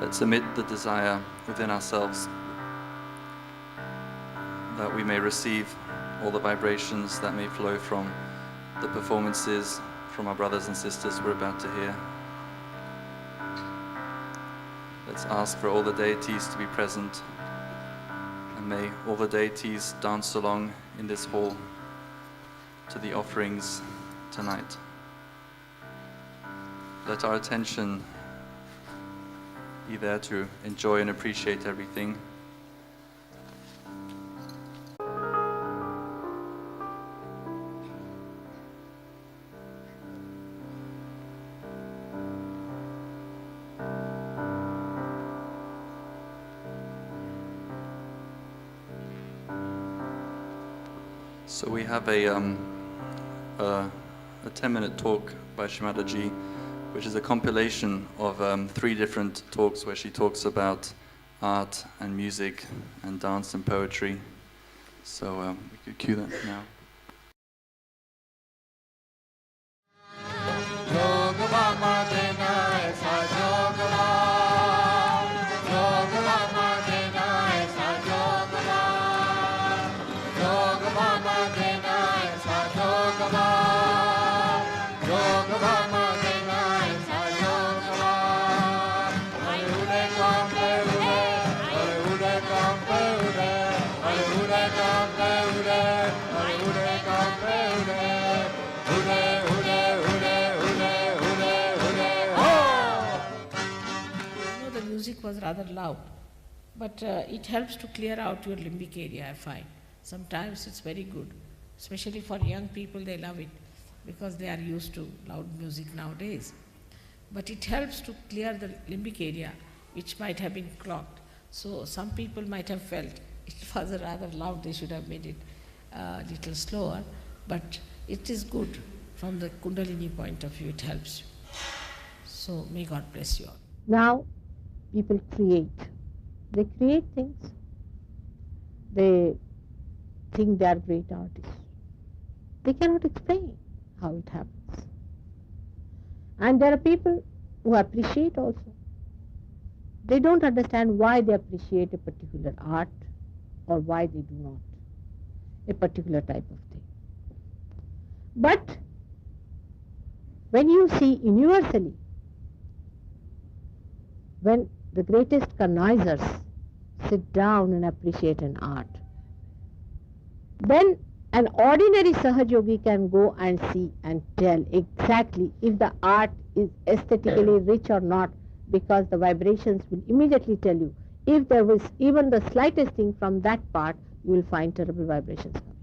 Let's emit the desire within ourselves that we may receive all the vibrations that may flow from the performances from our brothers and sisters we're about to hear. Let's ask for all the deities to be present, and may all the deities dance along in this hall to the offerings tonight. Let our attention be there to enjoy and appreciate everything. So we have a 10-minute talk by Shri Mataji, which is a compilation of 3 different talks where she talks about art and music and dance and poetry. So we could cue that now. Was rather loud, but it helps to clear out your limbic area, I find. Sometimes it's very good, especially for young people, they love it because they are used to loud music nowadays. But it helps to clear the limbic area, which might have been clogged. So some people might have felt it was rather loud, they should have made it a little slower, but it is good from the Kundalini point of view, it helps you. So may God bless you all. Now, people create. They create things. They think they are great artists. They cannot explain how it happens. And there are people who appreciate also. They don't understand why they appreciate a particular art or why they do not, a particular type of thing. But when you see universally, when the greatest connoisseurs sit down and appreciate an art, then an ordinary Sahajogi can go and see and tell exactly if the art is aesthetically rich or not, because the vibrations will immediately tell you. If there was even the slightest thing from that part, you will find terrible vibrations coming.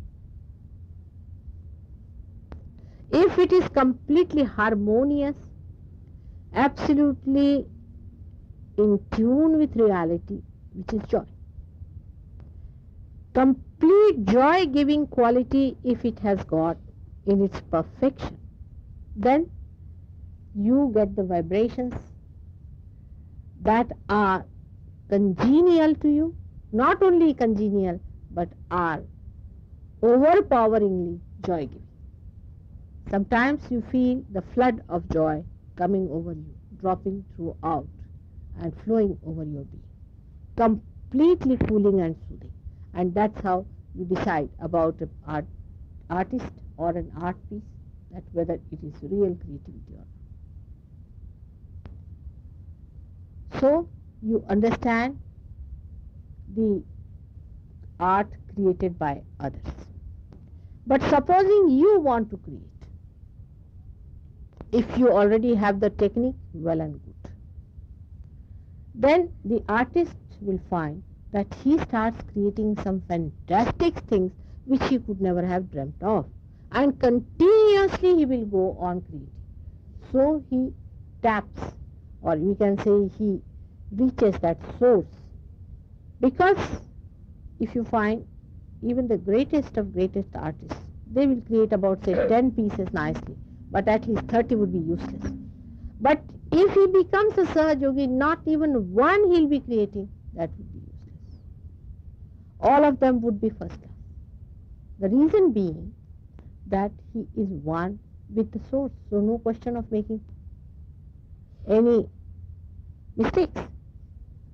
If it is completely harmonious, absolutely in tune with reality, which is joy, complete joy-giving quality, if it has got in its perfection, then you get the vibrations that are congenial to you, not only congenial, but are overpoweringly joy-giving. Sometimes you feel the flood of joy coming over you, dropping throughout and flowing over your being, completely cooling and soothing. And that's how you decide about an artist or an art piece, that whether it is real creativity or not. So you understand the art created by others. But supposing you want to create, if you already have the technique, well and good, then the artist will find that he starts creating some fantastic things which he could never have dreamt of, and continuously he will go on creating. So he taps, or we can say he reaches that source. Because if you find even the greatest of greatest artists, they will create about, say, 10 pieces nicely, but at least 30 would be useless. But if he becomes a Sahajogi, not even one he'll be creating, that would be useless. All of them would be first class. The reason being that he is one with the source, so no question of making any mistakes.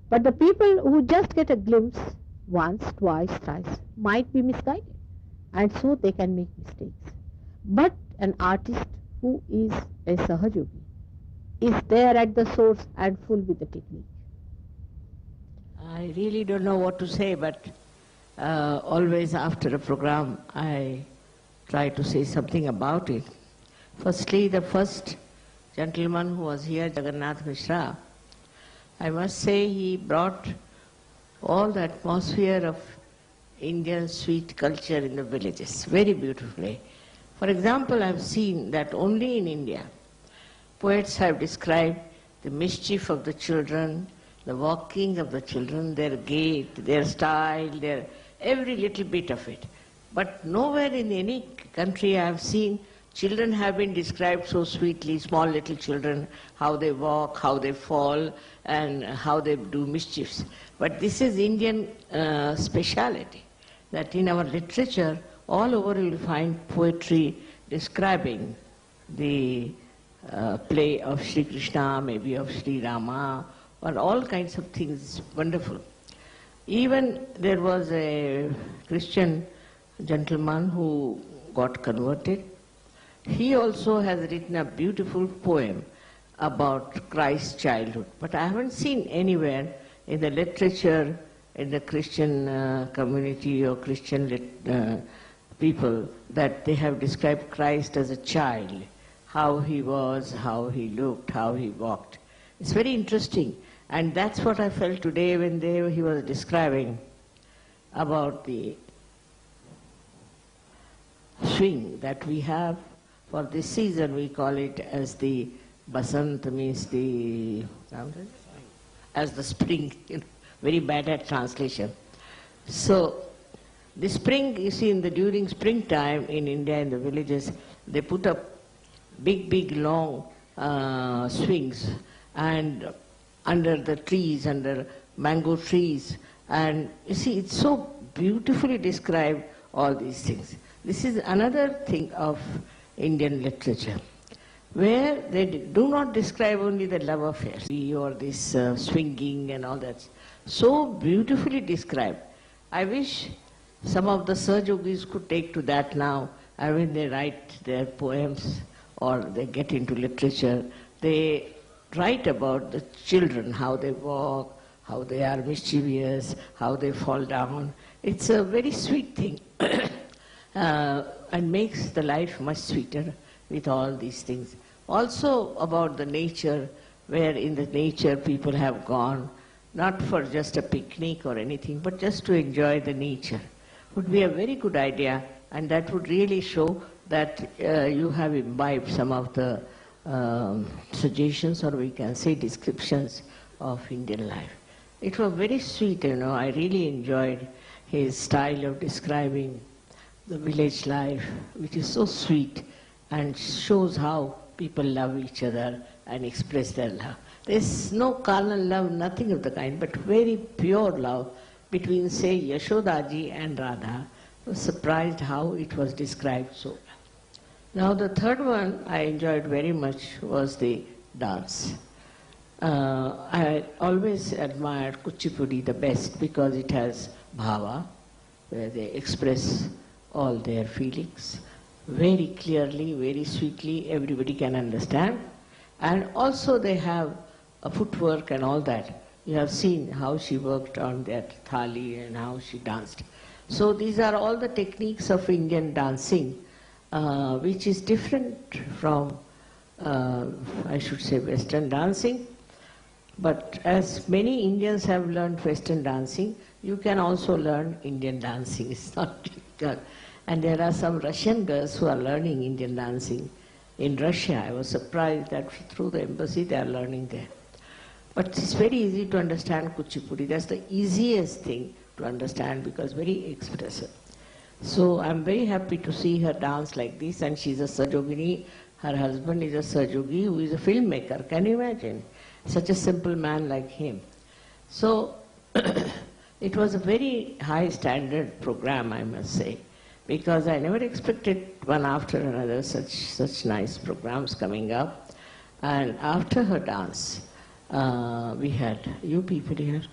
But the people who just get a glimpse once, twice, thrice might be misguided, and so they can make mistakes. But an artist who is a Sahaja is there at the source and full with the technique. I really don't know what to say, but always after a program I try to say something about it. Firstly, the first gentleman who was here, Jagannath Mishra, I must say he brought all the atmosphere of Indian sweet culture in the villages very beautifully. For example, I have seen that only in India, poets have described the mischief of the children, the walking of the children, their gait, their style, their every little bit of it. But nowhere in any country I have seen children have been described so sweetly, small little children, how they walk, how they fall, and how they do mischiefs. But this is Indian speciality, that in our literature, all over you will find poetry describing the play of Sri Krishna, maybe of Sri Rama, or all kinds of things, wonderful. Even there was a Christian gentleman who got converted. He also has written a beautiful poem about Christ's childhood. But I haven't seen anywhere in the literature, in the Christian community or Christian people, that they have described Christ as a child, how he was, how he looked, how he walked. It's very interesting. And that's what I felt today when he was describing about the swing that we have for this season. We call it as the Basant, means the, as the spring, very bad at translation. So the spring, you see, during springtime in India, in the villages, they put up big, long swings, and under the trees, under mango trees. And you see, it's so beautifully described, all these things. This is another thing of Indian literature, where they do not describe only the love affairs or this swinging and all that. So beautifully described. I wish some of the Yogis could take to that now. I mean, they write their poems or they get into literature. They write about the children, how they walk, how they are mischievous, how they fall down. It's a very sweet thing and makes the life much sweeter with all these things. Also about the nature, where in the nature people have gone, not for just a picnic or anything, but just to enjoy the nature. Would be a very good idea, and that would really show that you have imbibed some of the suggestions, or we can say descriptions of Indian life. It was very sweet, I really enjoyed his style of describing the village life, which is so sweet and shows how people love each other and express their love. There's no carnal love, nothing of the kind, but very pure love between, say, Yashodaji and Radha. I was surprised how it was described so well. Now the third one I enjoyed very much was the dance. I always admired Kuchipudi the best because it has bhava, where they express all their feelings very clearly, very sweetly, everybody can understand. And also they have a footwork and all that. You have seen how she worked on that thali and how she danced. So these are all the techniques of Indian dancing, which is different from, I should say, Western dancing. But as many Indians have learned Western dancing, you can also learn Indian dancing. It's not difficult. And there are some Russian girls who are learning Indian dancing in Russia. I was surprised that through the embassy they are learning there. But it's very easy to understand Kuchipudi. That's the easiest thing to understand because very expressive. So I'm very happy to see her dance like this, and she's a Sajogini. Her husband is a Sajogi who is a filmmaker. Can you imagine? Such a simple man like him. So it was a very high standard program, I must say, because I never expected one after another such nice programs coming up. And after her dance, we had you people here.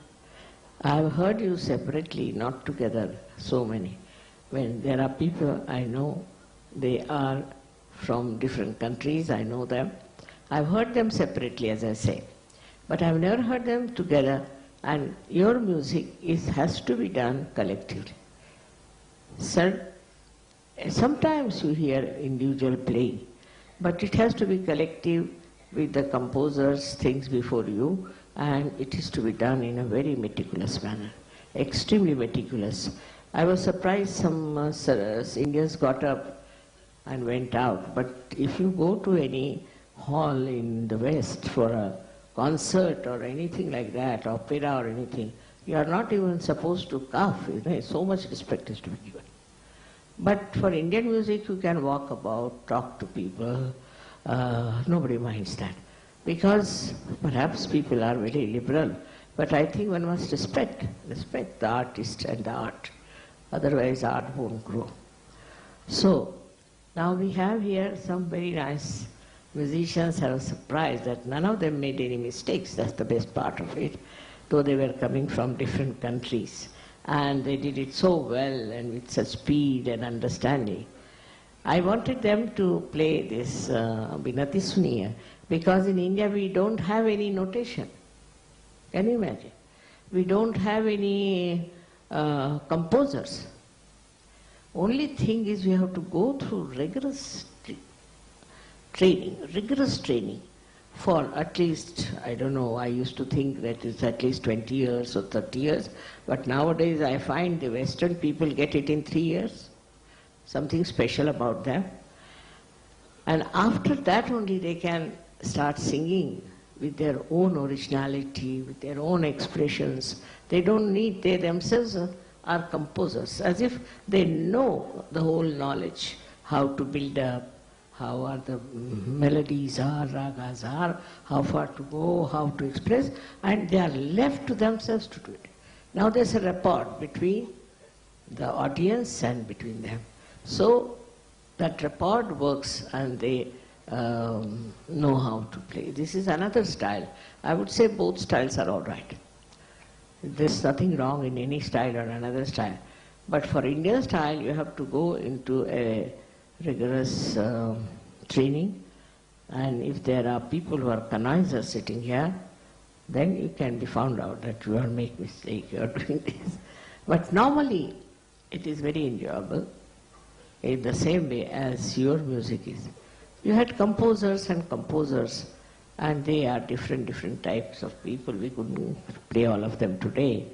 I've heard you separately, not together, so many. When there are people I know, they are from different countries, I know them. I've heard them separately, as I say, but I've never heard them together, and your music has to be done collectively. Sir, sometimes you hear individual playing, but it has to be collective with the composers, things before you, and it is to be done in a very meticulous manner, extremely meticulous. I was surprised some Indians got up and went out, but if you go to any hall in the West for a concert or anything like that, opera or anything, you are not even supposed to cough. So much respect is to be given. But for Indian music, you can walk about, talk to people, nobody minds that. Because perhaps people are very liberal, but I think one must respect the artist and the art. Otherwise art won't grow. So, now we have here some very nice musicians. I was surprised that none of them made any mistakes. That's the best part of it, though they were coming from different countries. And they did it so well and with such speed and understanding. I wanted them to play this Binati Suniya, because in India we don't have any notation. Can you imagine? We don't have any composers. Only thing is we have to go through rigorous training for at least, I don't know, I used to think that it's at least 20 years or 30 years, but nowadays I find the Western people get it in 3 years. Something special about them. And after that only they can start singing with their own originality, with their own expressions. They don't need, they themselves are composers, as if they know the whole knowledge, how to build up, how are the melodies are, ragas are, how far to go, how to express, and they are left to themselves to do it. Now there's a rapport between the audience and between them. So that rapport works and they know how to play. This is another style. I would say both styles are all right. There's nothing wrong in any style or another style. But for Indian style, you have to go into a rigorous training. And if there are people who are connoisseurs sitting here, then you can be found out that you are making mistake, you are doing this. But normally, it is very enjoyable in the same way as your music is. You had composers, and they are different types of people. We couldn't play all of them today,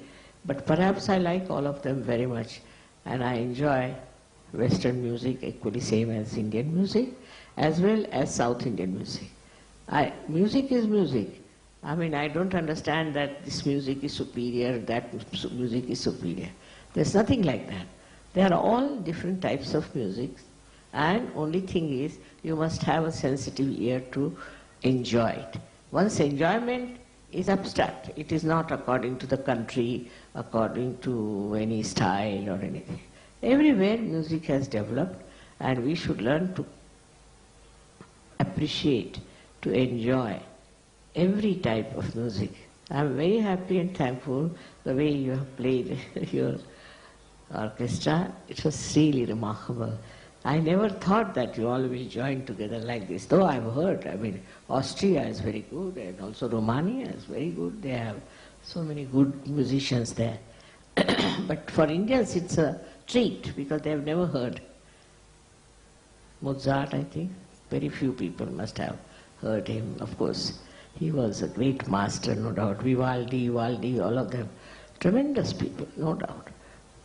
but perhaps I like all of them very much, and I enjoy Western music equally same as Indian music, as well as South Indian music. Music is music. I mean, I don't understand that this music is superior, that music is superior. There's nothing like that. They are all different types of music, and only thing is you must have a sensitive ear to enjoy it. One's enjoyment is abstract. It is not according to the country, according to any style or anything. Everywhere music has developed, and we should learn to appreciate, to enjoy every type of music. I'm very happy and thankful the way you have played your orchestra. It was really remarkable. I never thought that you all will join together like this, though I've heard. I mean, Austria is very good, and also Romania is very good. They have so many good musicians there. But for Indians it's a treat, because they have never heard Mozart, I think. Very few people must have heard him. Of course, he was a great master, no doubt. Vivaldi, all of them. Tremendous people, no doubt.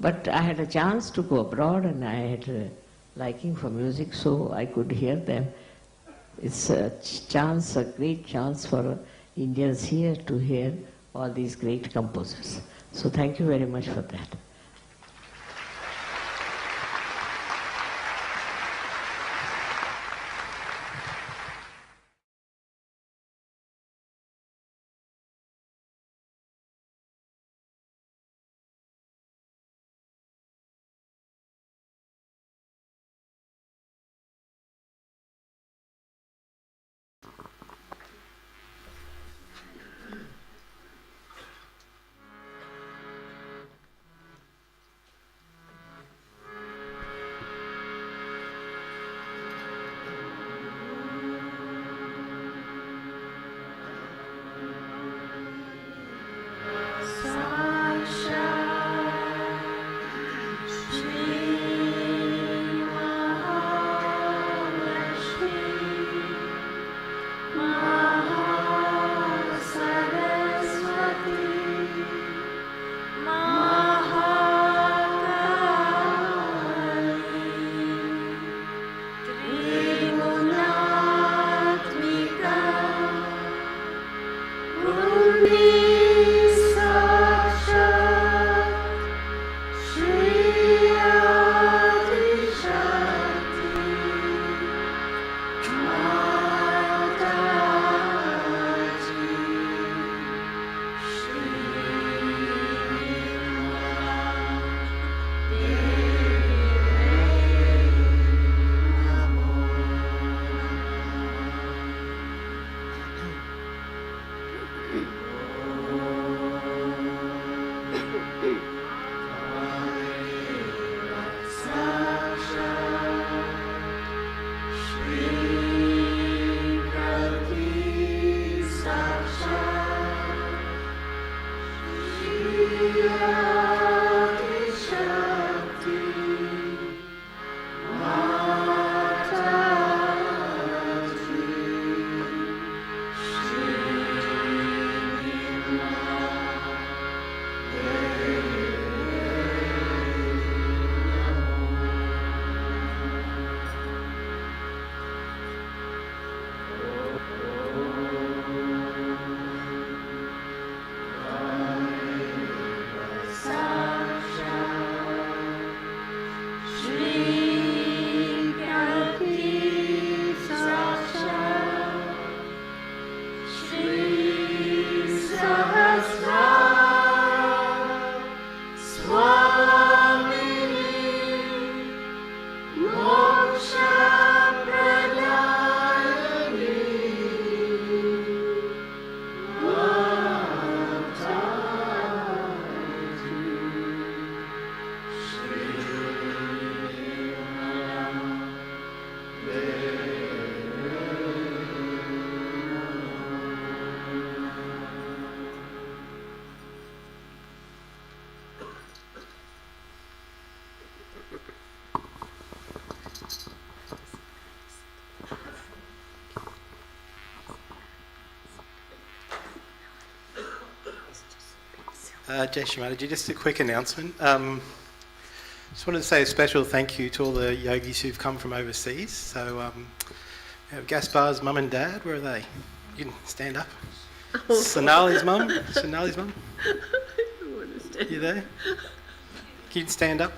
But I had a chance to go abroad, and I had a liking for music, so I could hear them. It's a chance, a great chance for Indians here to hear all these great composers. So thank you very much for that. Jay Janani, just a quick announcement. Just wanted to say a special thank you to all the yogis who've come from overseas. So we have Gaspar's mum and dad. Where are they? You can stand up. Sonali's mum. Sonali's mum. You there? Can you stand up?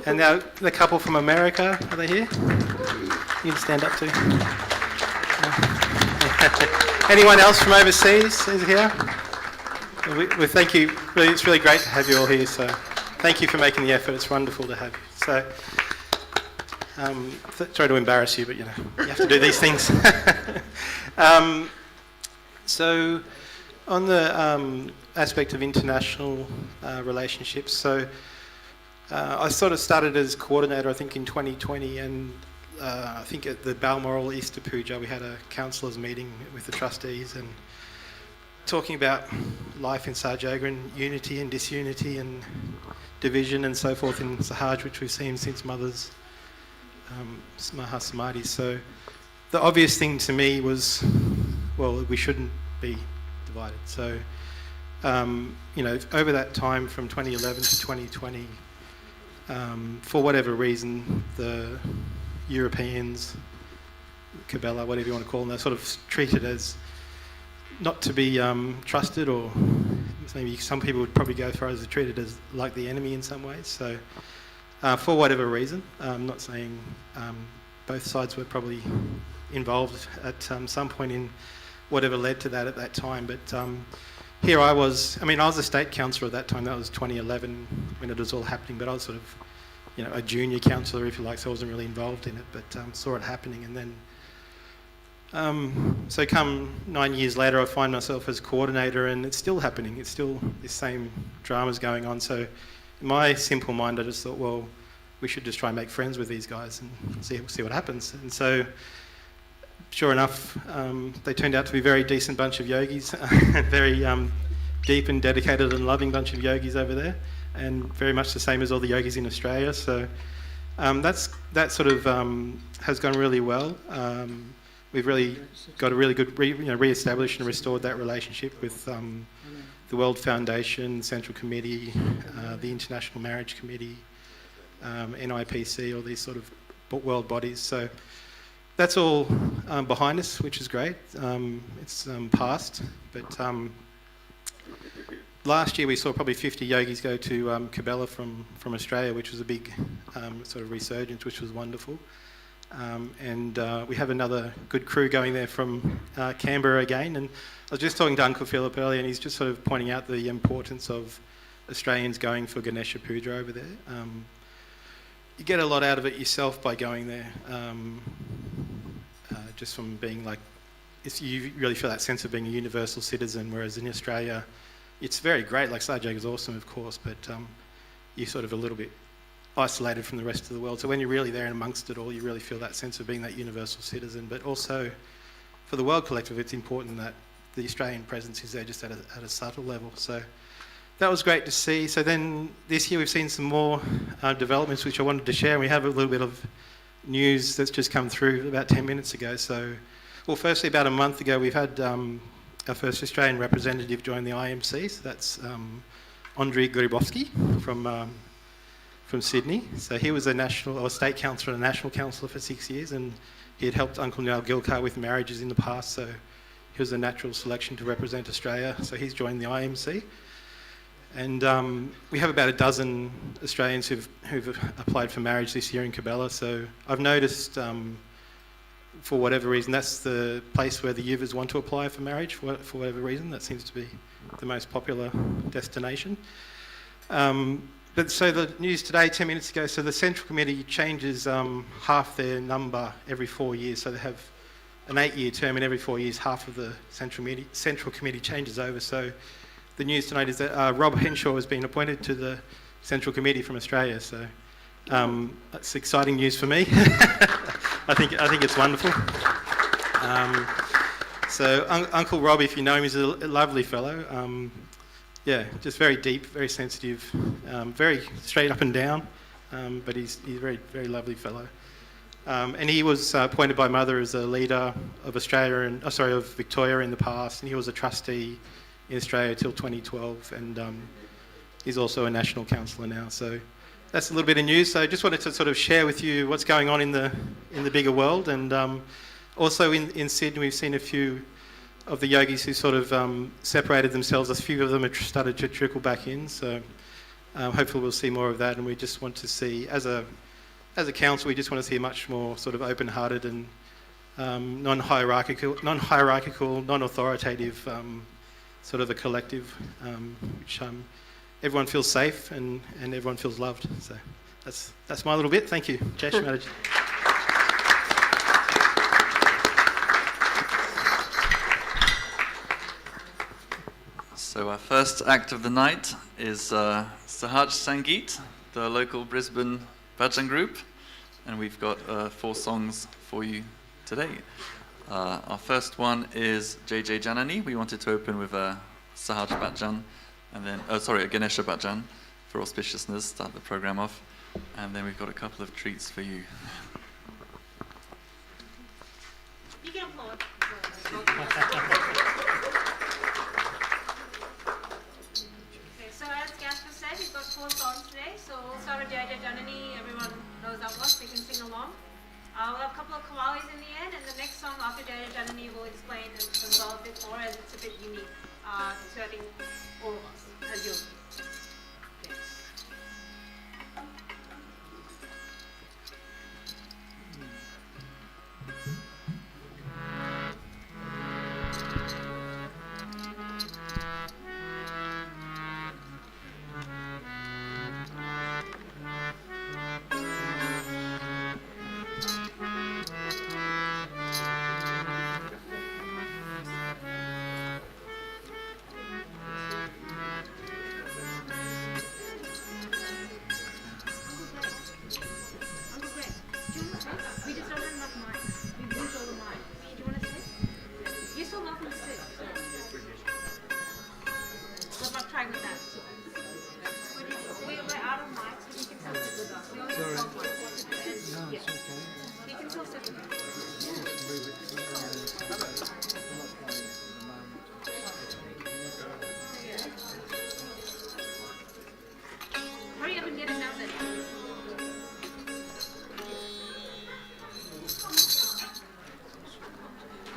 And now the couple from America, are they here? You can stand up too. Anyone else from overseas is here? We thank you. Really, it's really great to have you all here. So, thank you for making the effort. It's wonderful to have you. So, sorry to embarrass you, but you have to do these things. So, on the aspect of international relationships, so I sort of started as coordinator, I think, in 2020, and I think at the Balmoral Easter Puja, we had a councillors meeting with the trustees and talking about life in Sahaja and unity and disunity and division and so forth in Sahaja, which we've seen since Mother's Mahasamadhi. So the obvious thing to me was, well, we shouldn't be divided. So, over that time from 2011 to 2020, for whatever reason, the Europeans, Kabbalah, whatever you want to call them, they're sort of treated as not to be trusted, or maybe some people would probably go far as treated as like the enemy in some ways. So for whatever reason, I'm not saying both sides were probably involved at some point in whatever led to that at that time, but here I was a state councillor at that time. That was 2011 when it was all happening, but I was sort of a junior councillor, if you like, so I wasn't really involved in it, but saw it happening. And then so come 9 years later, I find myself as coordinator, and it's still happening. It's still the same dramas going on. So in my simple mind, I just thought, well, we should just try and make friends with these guys and see what happens. And so sure enough, they turned out to be a very decent bunch of yogis, very deep and dedicated and loving bunch of yogis over there, and very much the same as all the yogis in Australia. So that sort of has gone really well. We've really got a really good re-established and restored that relationship with the World Foundation, Central Committee, the International Marriage Committee, NIPC, all these sort of world bodies. So that's all behind us, which is great. It's past, but last year we saw probably 50 yogis go to Kabbalah from Australia, which was a big sort of resurgence, which was wonderful. And we have another good crew going there from Canberra again. And I was just talking to Uncle Philip earlier, and he's just sort of pointing out the importance of Australians going for Ganesha Puja over there. You get a lot out of it yourself by going there, just from being like, you really feel that sense of being a universal citizen, whereas in Australia, it's very great, like Sahaja is awesome, of course, but you're sort of a little bit isolated from the rest of the world. So when you're really there and amongst it all, you really feel that sense of being that universal citizen. But also, for the World Collective, it's important that the Australian presence is there just at a subtle level. So that was great to see. So then this year we've seen some more developments which I wanted to share. We have a little bit of news that's just come through about 10 minutes ago. So, well, firstly, about a month ago, we've had our first Australian representative join the IMC. So that's Andrei Gribovsky from Sydney. So he was a state councillor and a national councillor for 6 years, and he had helped Uncle Niall Gilcar with marriages in the past, so he was a natural selection to represent Australia. So he's joined the IMC. And we have about a dozen Australians who've applied for marriage this year in Kabbalah. So I've noticed, for whatever reason, that's the place where the Yuvas want to apply for marriage, for whatever reason. That seems to be the most popular destination. But so the news today, 10 minutes ago, so the Central Committee changes half their number every 4 years. So they have an 8-year term, and every 4 years, half of the Central Committee changes over. So the news tonight is that Rob Henshaw has been appointed to the Central Committee from Australia. So that's exciting news for me. I think it's wonderful. So Uncle Rob, if you know him, is a lovely fellow. Yeah, just very deep, very sensitive, very straight up and down, but he's a very, very lovely fellow. And he was appointed by Mother as a leader of Australia of Victoria in the past, and he was a trustee in Australia till 2012, and he's also a national councillor now. So that's a little bit of news. So I just wanted to sort of share with you what's going on in the bigger world, and also in Sydney we've seen a few of the yogis who sort of separated themselves. A few of them have started to trickle back in. So hopefully we'll see more of that, and we just want to see, as a council, we just want to see a much more sort of open-hearted and non-hierarchical, non-authoritative sort of a collective, which everyone feels safe and everyone feels loved. So that's my little bit. Thank you. Jay Mataji. So our first act of the night is Sahaja Sangeet, the local Brisbane Bhajan group, and we've got 4 songs for you today. Our first one is Jay Janani. We wanted to open with a Sahaja Bhajan, and then, a Ganesha Bhajan for auspiciousness, start the program off, and then we've got a couple of treats for you. You can applaud. So as Gaspar said, we've got 4 songs today. So we'll start with Jay Janani. Everyone knows that one, so you can sing along. We'll have a couple of Qawwalis in the end, and the next song after Jay Janani will explain and develop a bit more, as it's a bit unique to, I think, all of us as yogis. Okay. Hurry up and get it down there.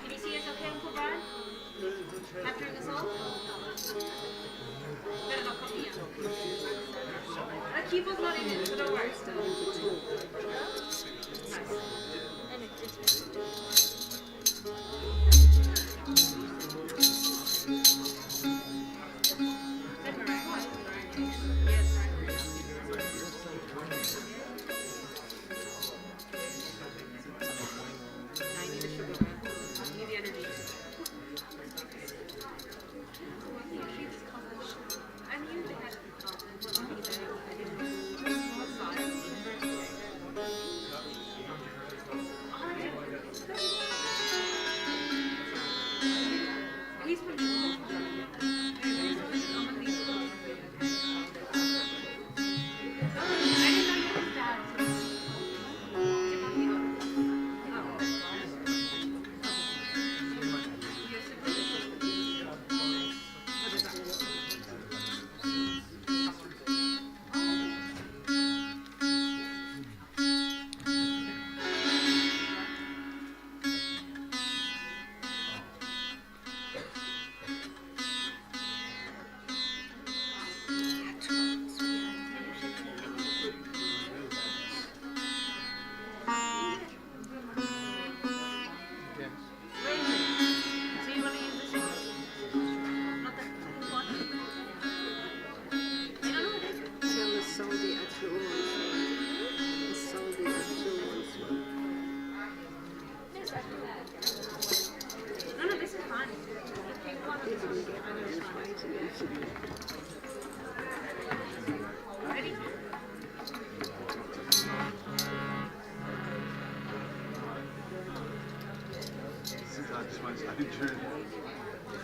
Can you see us okay, Uncle Brian? Capturing us all? Better not come here. The keyboard's not in it, so don't worry.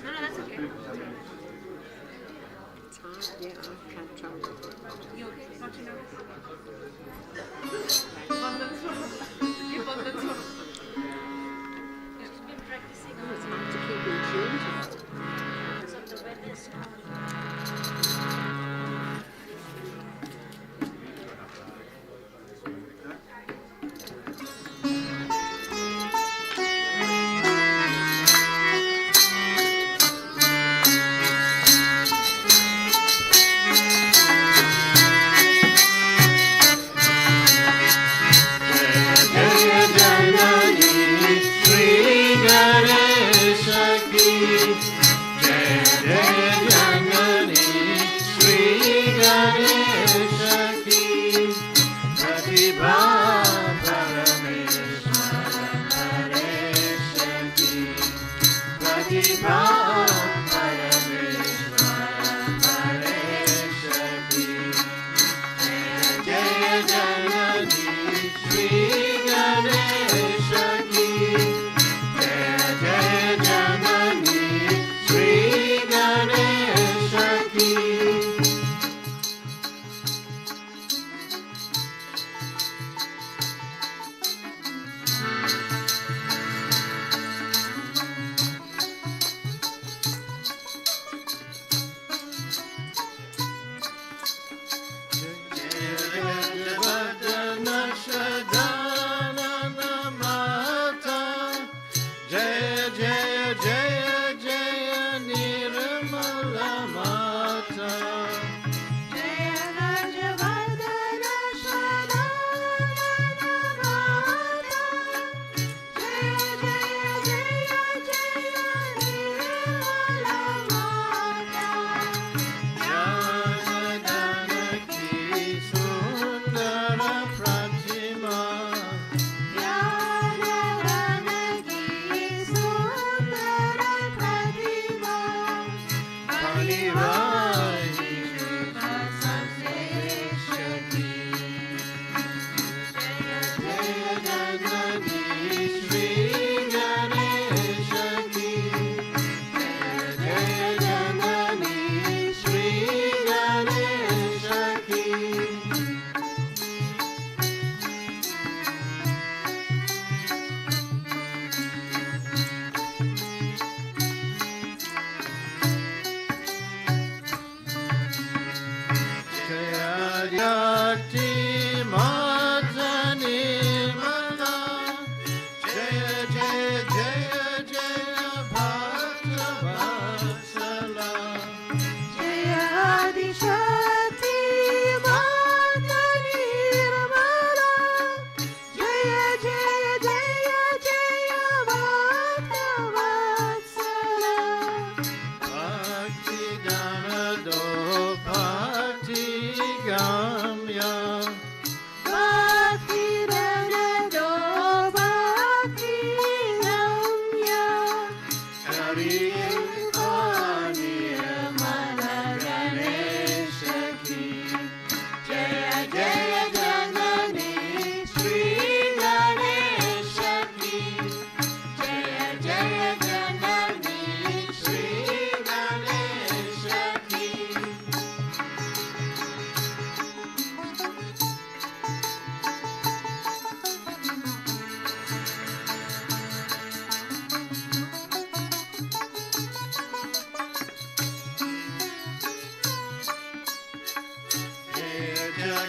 No, that's okay. It's hard, yeah, I can't try. You okay? Not too nervous? You've been practicing. Oh, it's hard to keep in tune. Because of the wetness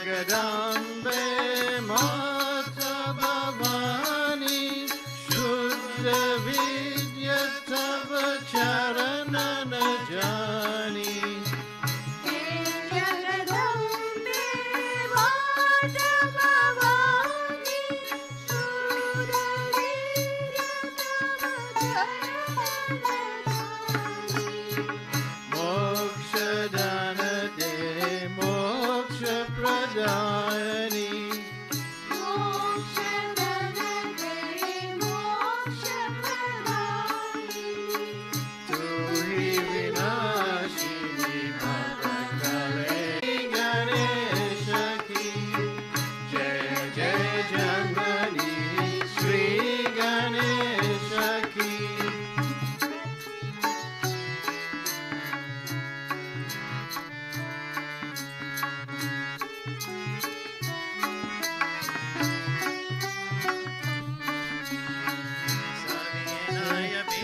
Jagadambe Mata Bhavani Shuddha Vidya Tava Charanana Jani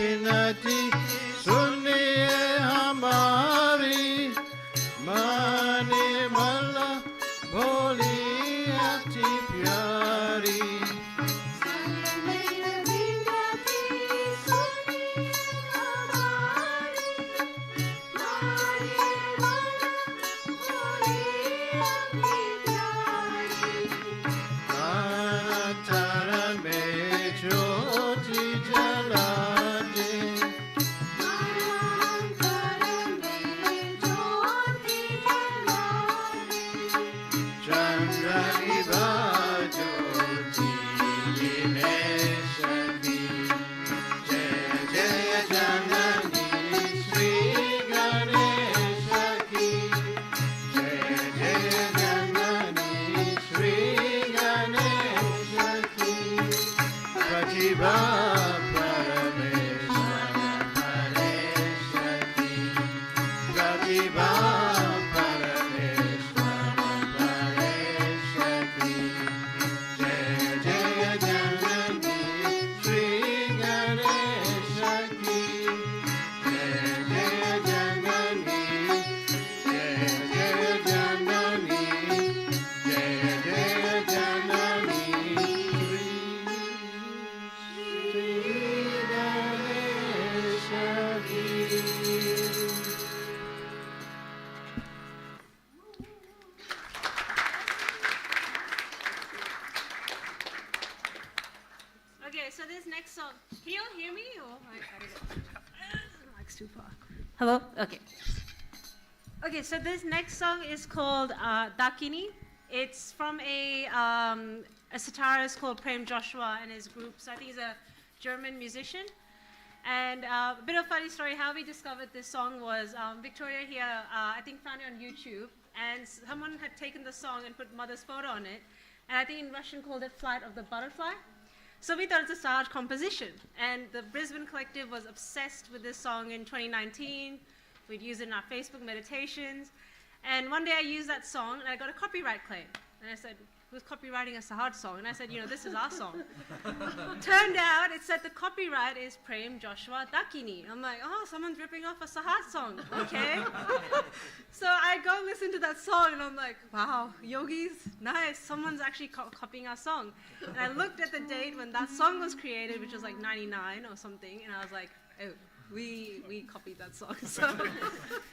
Pinati suniye hamari mani mala bholi ati pyari So this next song, can you all hear me? Or the mic's too far. Hello? Okay. Okay, so this next song is called Dakini. It's from a sitarist called Prem Joshua and his group. So I think he's a German musician. And a bit of funny story, how we discovered this song was Victoria here, I think found it on YouTube. And someone had taken the song and put Mother's photo on it. And I think in Russian called it Flight of the Butterfly. So we thought it's a Sahaja composition. And the Brisbane Collective was obsessed with this song in 2019. We'd use it in our Facebook meditations. And one day I used that song and I got a copyright claim. And I said, who's copywriting a Sahaja song? And I said, this is our song. Turned out it said the copyright is Prem Joshua Dakini. I'm like, oh, someone's ripping off a Sahaja song. Okay. So I go listen to that song and I'm like, wow, Yogis, nice. Someone's actually copying our song. And I looked at the date when that song was created, which was like 99 or something. And I was like, oh, we copied that song.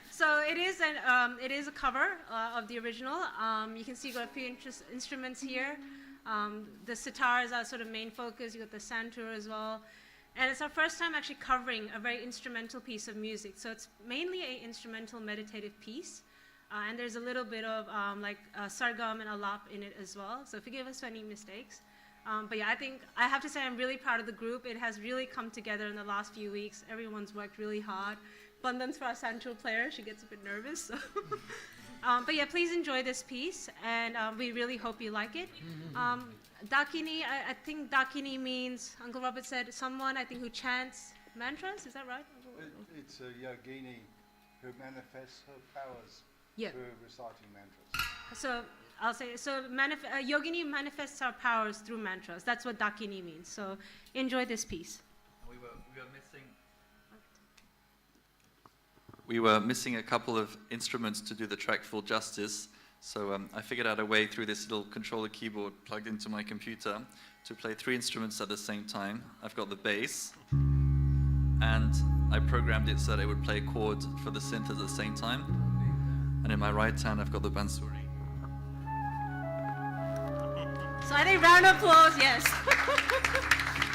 So it is a cover of the original. You can see you've got a few instruments here. The sitar is our sort of main focus. You got the Santoor as well. And it's our first time actually covering a very instrumental piece of music. So it's mainly an instrumental meditative piece. And there's a little bit of sargam and alap in it as well. So forgive us for any mistakes. But yeah, I have to say I'm really proud of the group. It has really come together in the last few weeks. Everyone's worked really hard. Abundance for our Santoor player. She gets a bit nervous. So. But yeah, please enjoy this piece. And we really hope you like it. Dakini, I think Dakini means, Uncle Robert said, someone, I think, who chants mantras. Is that right? It's a yogini who manifests her powers through reciting mantras. So I'll say, yogini manifests our powers through mantras. That's what Dakini means. So enjoy this piece. We were missing a couple of instruments to do the track full justice. So I figured out a way through this little controller keyboard plugged into my computer to play 3 instruments at the same time. I've got the bass, and I programmed it so that it would play a chord for the synth at the same time. And in my right hand, I've got the bansuri. So I think round of applause, yes,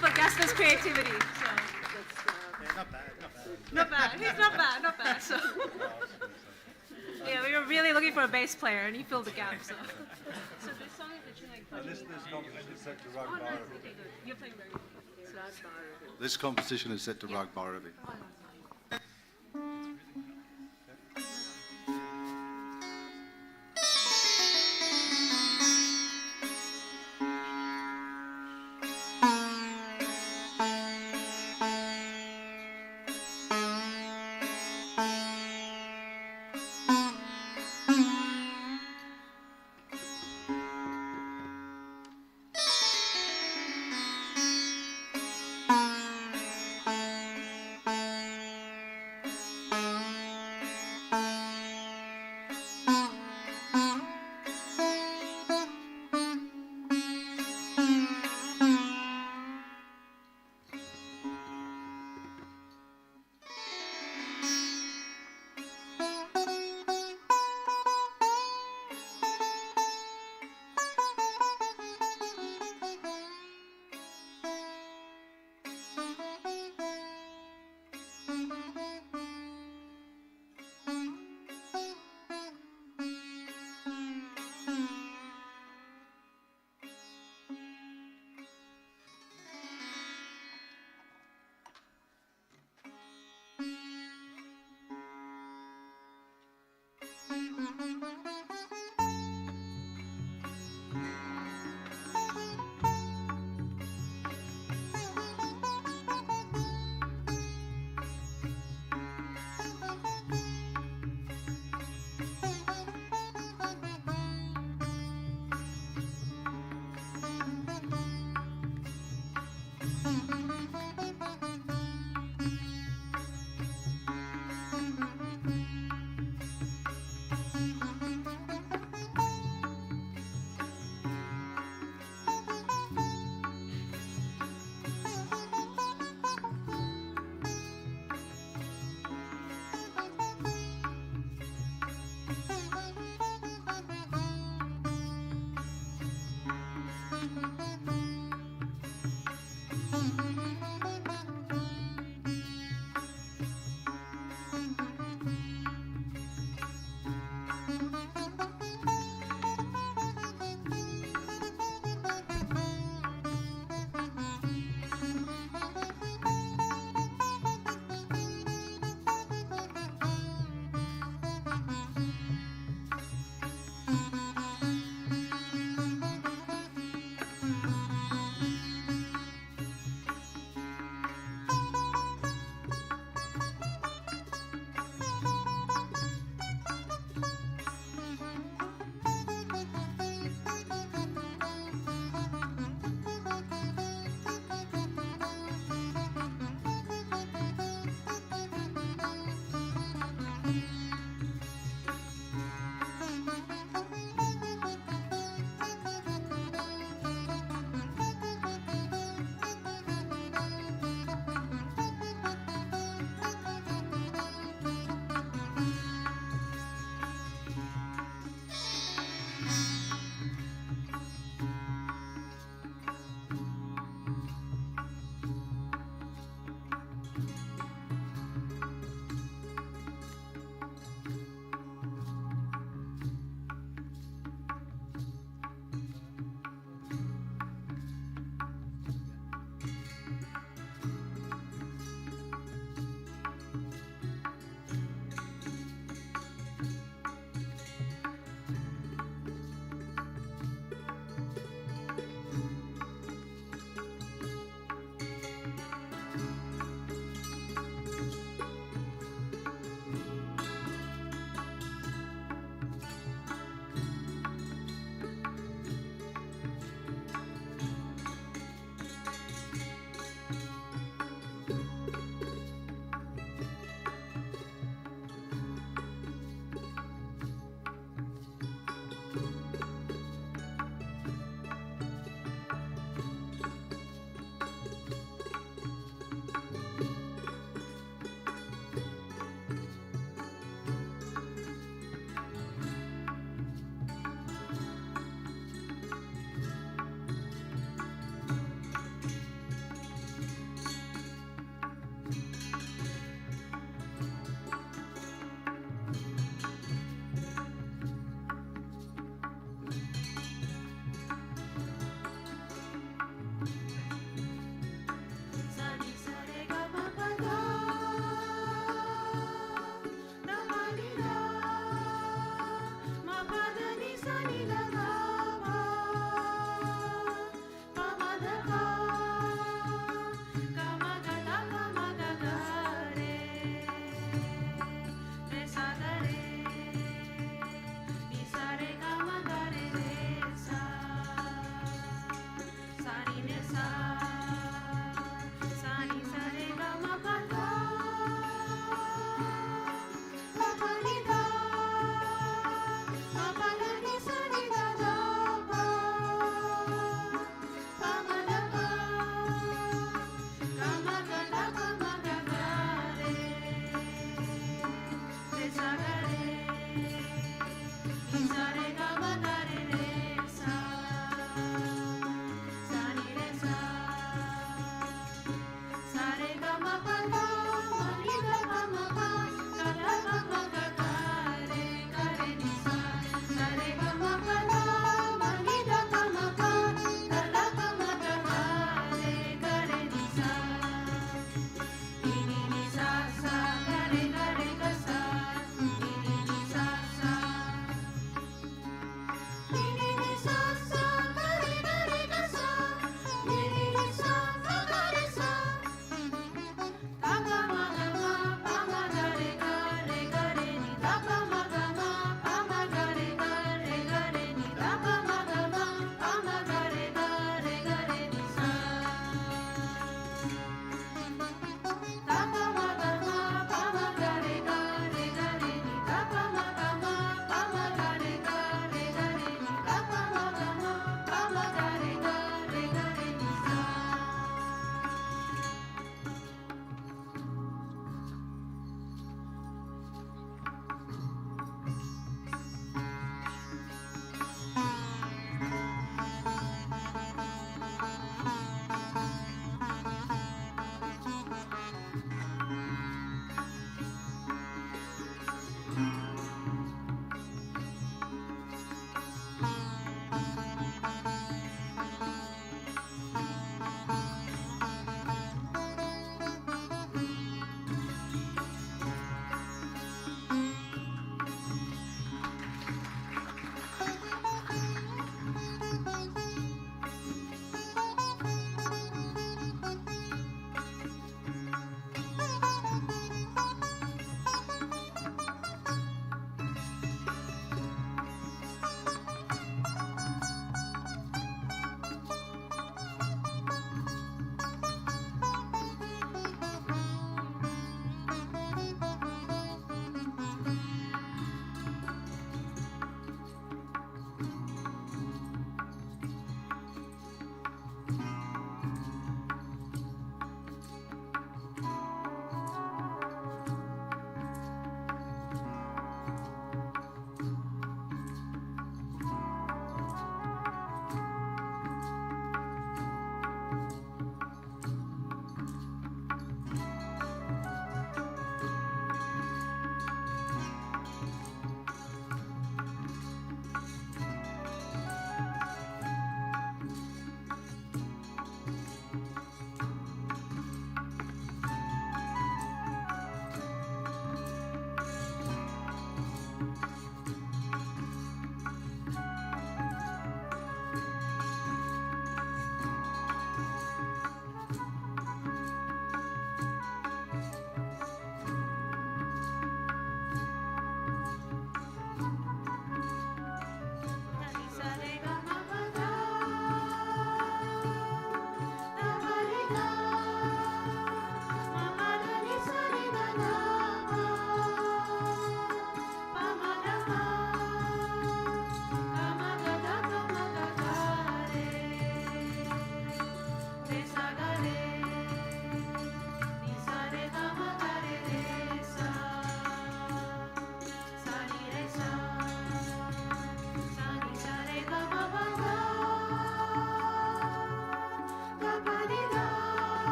for Gaspar's creativity. So. Not bad, not bad. Not bad. He's not bad, not bad. So. Yeah, we were really looking for a bass player, and he filled the gap. So this song is literally like. This competition is set to Rag Oh, nice. Bhairavi. Okay, good. You're playing very good. This competition is set to Rag Bhairavi.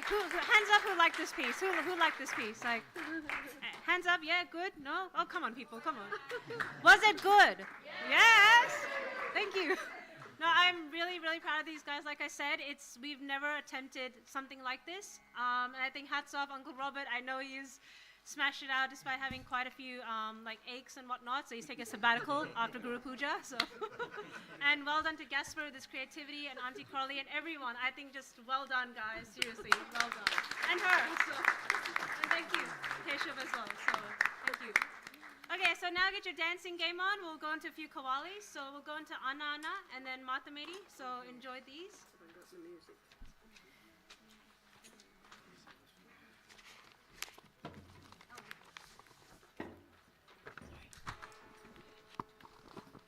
Hands up who liked this piece? Who liked this piece? Like, hands up, yeah, good? No? Oh, come on, people, come on. Was it good? Yes! Thank you. No, I'm really, really proud of these guys. Like I said, we've never attempted something like this. And I think hats off Uncle Robert. I know he's smashed it out despite having quite a few like aches and whatnot. So he's taking a sabbatical after Guru Puja. So, and well done to Gaspar, this creativity, and Auntie Coralie, and everyone. I think just well done, guys. Seriously, well done. And her. So. And thank you, Keshav as well. So thank you. Okay, so now get your dancing game on. We'll go into a few Qawwalis. So we'll go into Anna Anna and then Mata Meri. So enjoy these.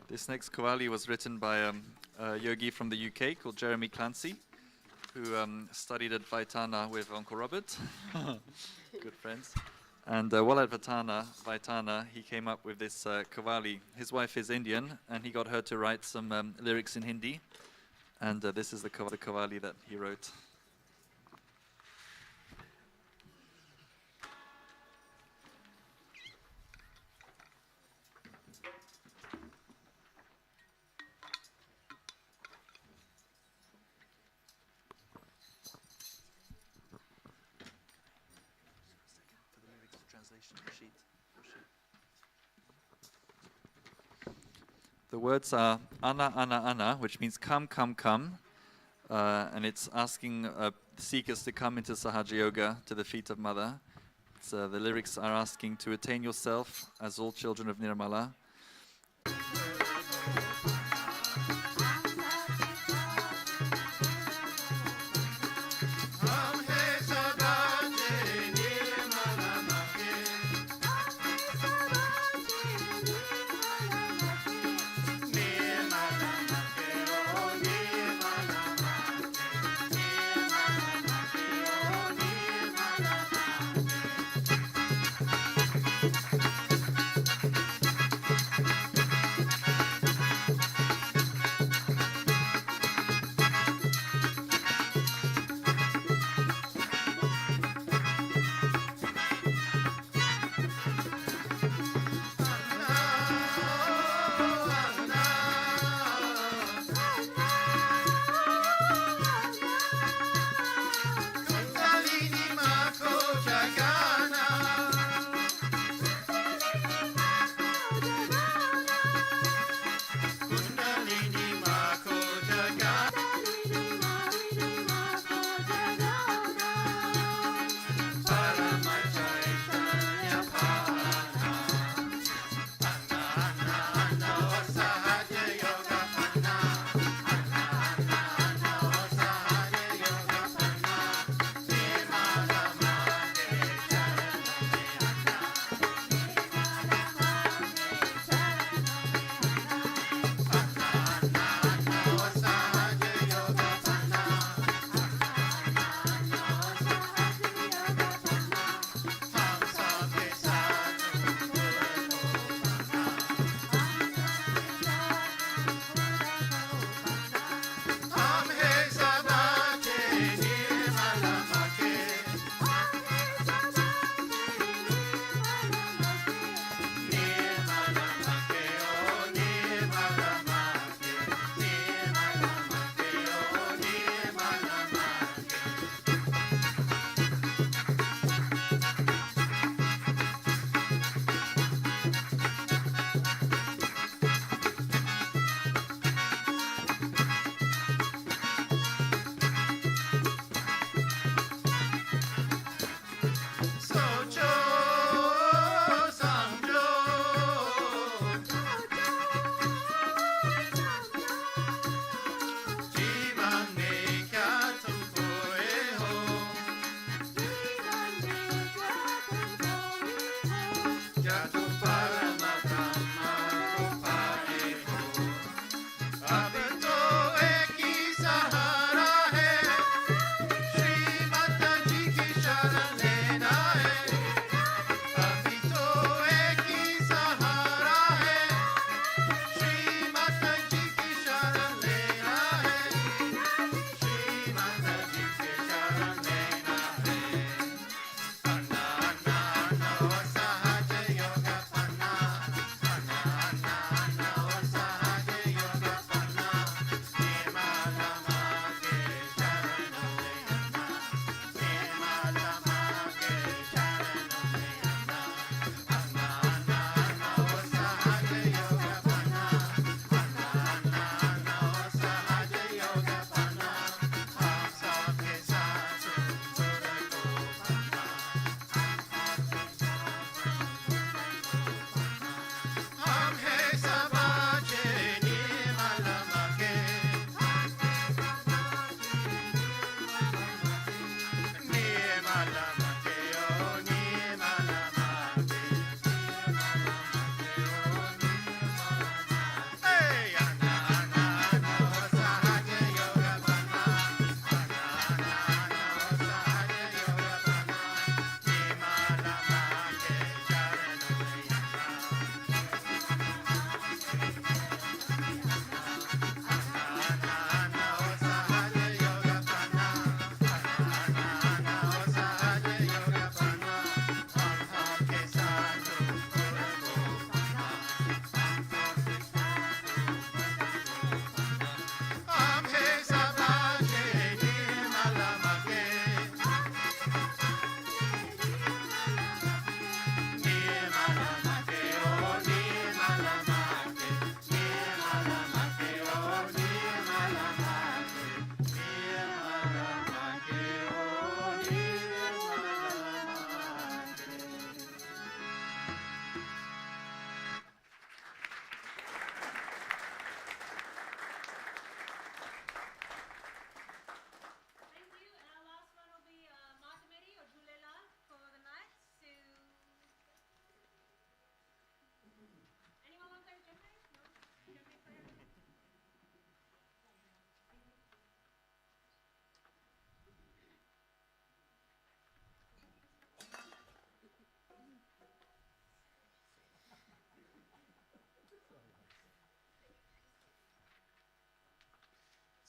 This next Qawwali was written by a yogi from the UK called Jeremy Clancy, who studied at Vaitana with Uncle Robert. Good friends. And while at Vaitana, he came up with this Qawwali. His wife is Indian, and he got her to write some lyrics in Hindi. And this is the Qawwali that he wrote. The words are Anna, Anna, Anna, which means come, come, come. And it's asking seekers to come into Sahaja Yoga to the feet of Mother. The lyrics are asking to attain yourself as all children of Nirmala.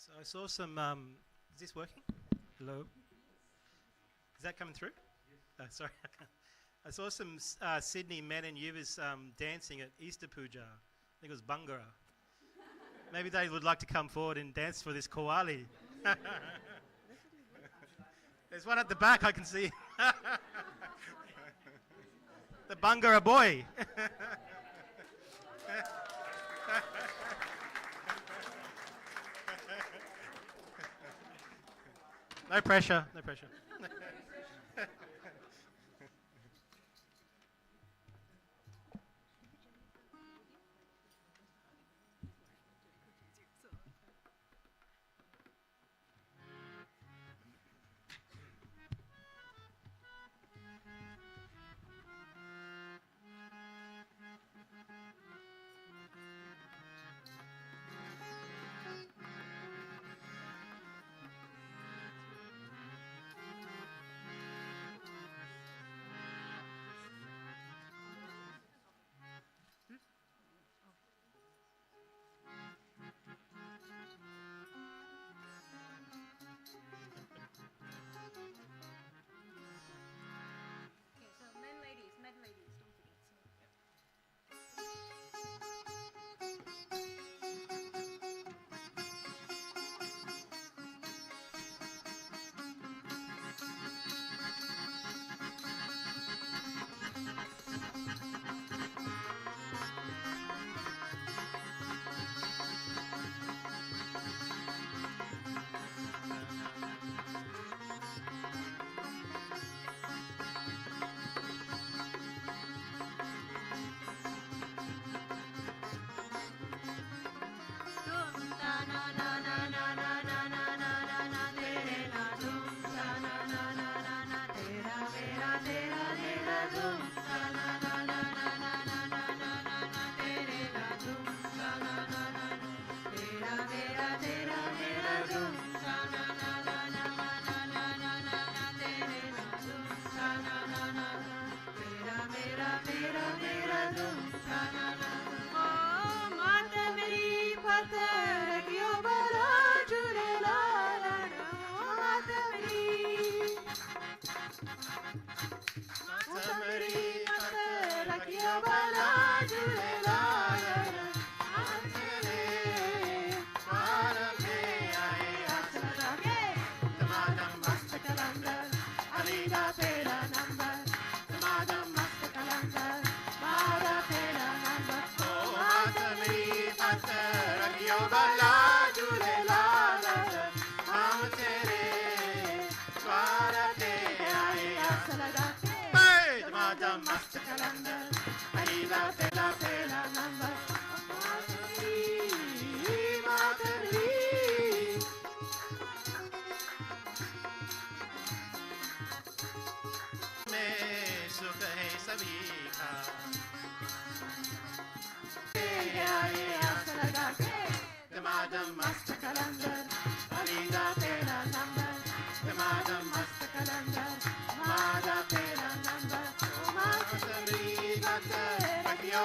So I saw some. Is this working? Hello. Is that coming through? Oh, sorry. I saw some Sydney men and Yogis dancing at Easter Puja. I think it was Bangara. Maybe they would like to come forward and dance for this Qawwali. There's one at the back I can see. The Bangara boy. No pressure, no pressure.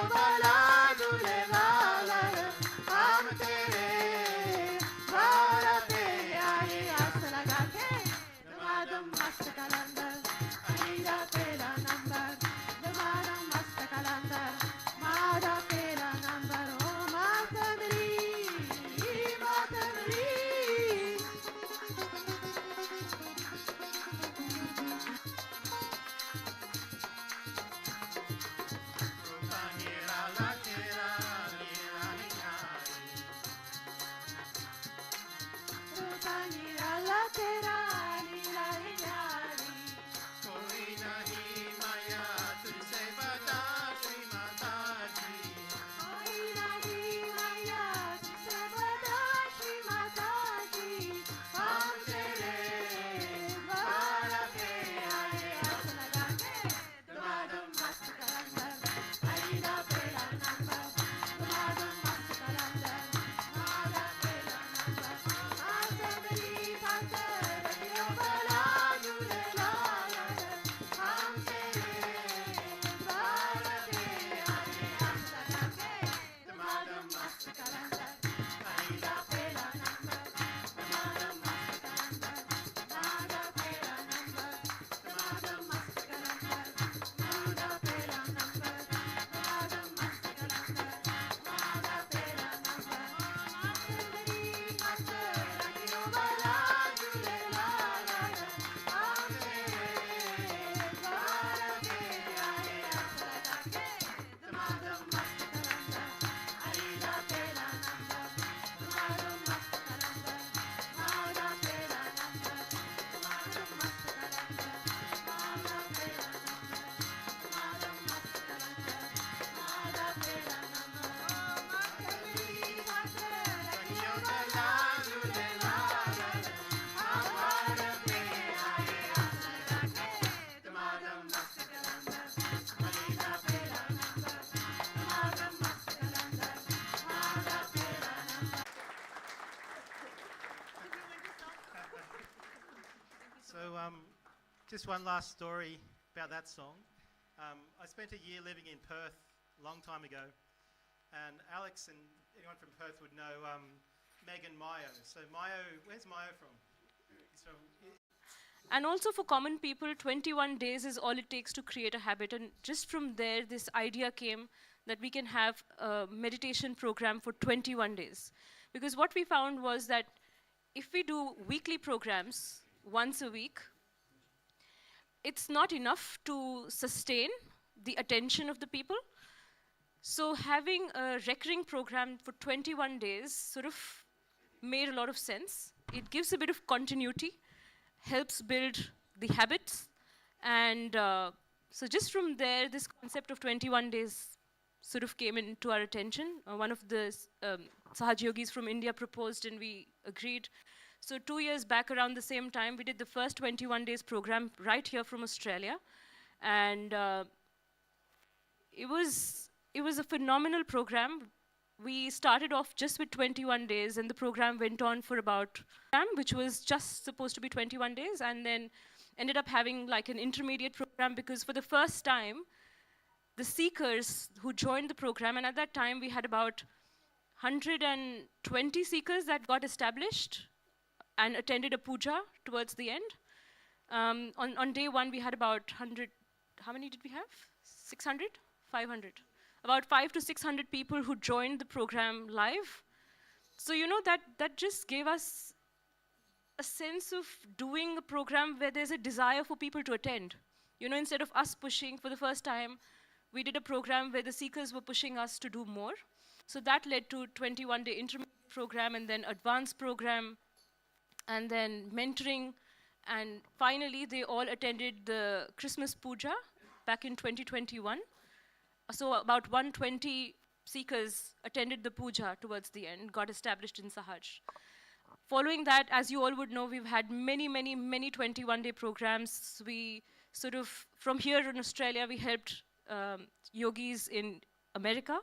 Bala dule just one last story about that song. I spent a year living in Perth a long time ago, and Alex and anyone from Perth would know Meg and Mayo. So Mayo, where's Mayo from? He's from... And also for common people, 21 days is all it takes to create a habit. And just from there, this idea came that we can have a meditation program for 21 days. Because what we found was that if we do weekly programs once a week, it's not enough to sustain the attention of the people. So having a recurring program for 21 days sort of made a lot of sense. It gives a bit of continuity, helps build the habits, and so just from there, this concept of 21 days sort of came into our attention. One of the Sahaja Yogis from India proposed, and we agreed. So 2 years back, around the same time, we did the first 21 days program right here from Australia, and it was a phenomenal program. We started off just with 21 days, and the program went on for about, which was just supposed to be 21 days, and then ended up having like an intermediate program, because for the first time, the seekers who joined the program, and at that time we had about 120 seekers that got established and attended a puja towards the end. On day one, we had about 100, how many did we have? 600? 500. About 500 to 600 people who joined the program live. So that just gave us a sense of doing a program where there's a desire for people to attend. Instead of us pushing for the first time, we did a program where the seekers were pushing us to do more. So that led to 21-day intermediate program, and then advanced program, and then mentoring. And finally, they all attended the Christmas puja back in 2021. So about 120 seekers attended the puja towards the end, got established in Sahaj. Following that, as you all would know, we've had many 21-day programs. We sort of, from here in Australia, we helped yogis in America,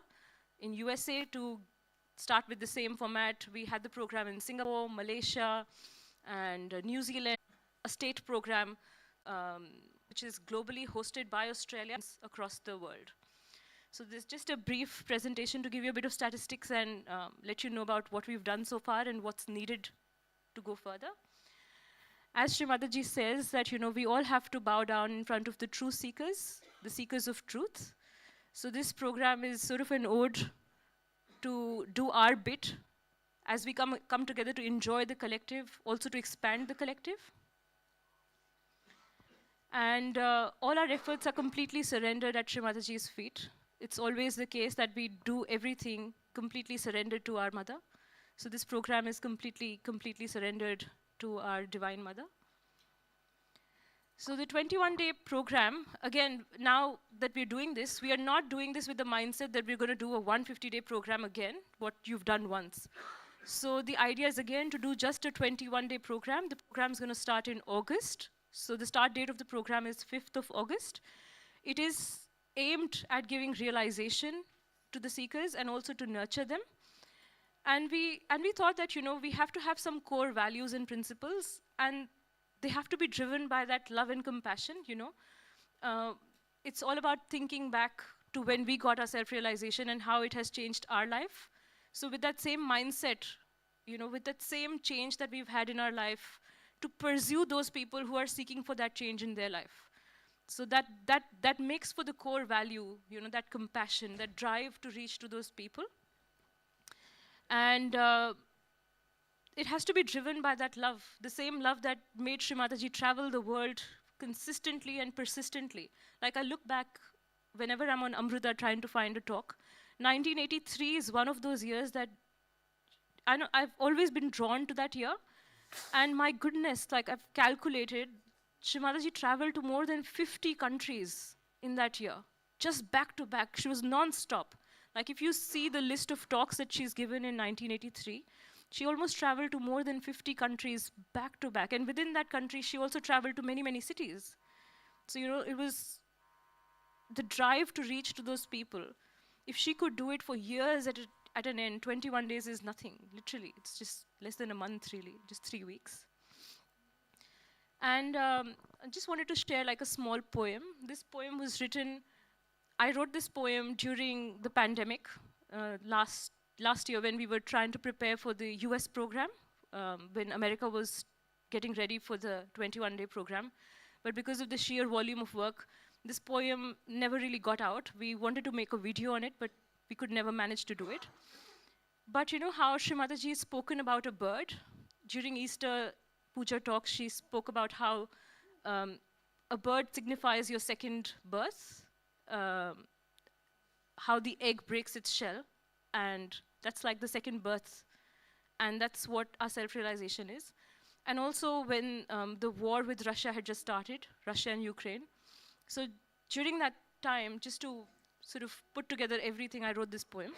in USA to start with the same format. We had the program in Singapore, Malaysia, and New Zealand, a state program which is globally hosted by Australians across the world. So this is just a brief presentation to give you a bit of statistics and let you know about what we've done so far and what's needed to go further. As Shri Mataji says that, we all have to bow down in front of the true seekers, the seekers of truth. So this program is sort of an ode to do our bit as we come together to enjoy the collective, also to expand the collective. And all our efforts are completely surrendered at Shri Mataji's feet. It's always the case that we do everything completely surrendered to our mother. So this program is completely surrendered to our Divine Mother. So the 21-day program, again, now that we're doing this, we are not doing this with the mindset that we're going to do a 150-day program again, what you've done once. So the idea is, again, to do just a 21-day program. The program is going to start in August. So the start date of the program is 5th of August. It is aimed at giving realization to the seekers and also to nurture them. And we thought that, we have to have some core values and principles, and they have to be driven by that love and compassion, It's all about thinking back to when we got our self-realization and how it has changed our life. So with that same mindset, with that same change that we've had in our life, to pursue those people who are seeking for that change in their life. So that makes for the core value, that compassion, that drive to reach to those people. And it has to be driven by that love, the same love that made Shri Mataji travel the world consistently and persistently. Like I look back, whenever I'm on Amruta trying to find a talk, 1983 is one of those years that I know I've always been drawn to that year. And my goodness, like I've calculated, Shri Mataji traveled to more than 50 countries in that year, just back to back. She was non-stop. Like if you see the list of talks that she's given in 1983, she almost traveled to more than 50 countries back to back. And within that country, she also traveled to many cities. So, it was the drive to reach to those people. If she could do it for years at an end, 21 days is nothing, literally. It's just less than a month, really, just 3 weeks. And I just wanted to share like a small poem. This poem was written, I wrote this poem during the pandemic last year when we were trying to prepare for the US program, when America was getting ready for the 21-day program. But because of the sheer volume of work, this poem never really got out. We wanted to make a video on it, but we could never manage to do it. But you know how Shri Mataji has spoken about a bird? During Easter Puja talk, she spoke about how a bird signifies your second birth, how the egg breaks its shell, and that's like the second birth. And that's what our self-realization is. And also when the war with Russia had just started, Russia and Ukraine. So during that time, just to sort of put together everything, I wrote this poem.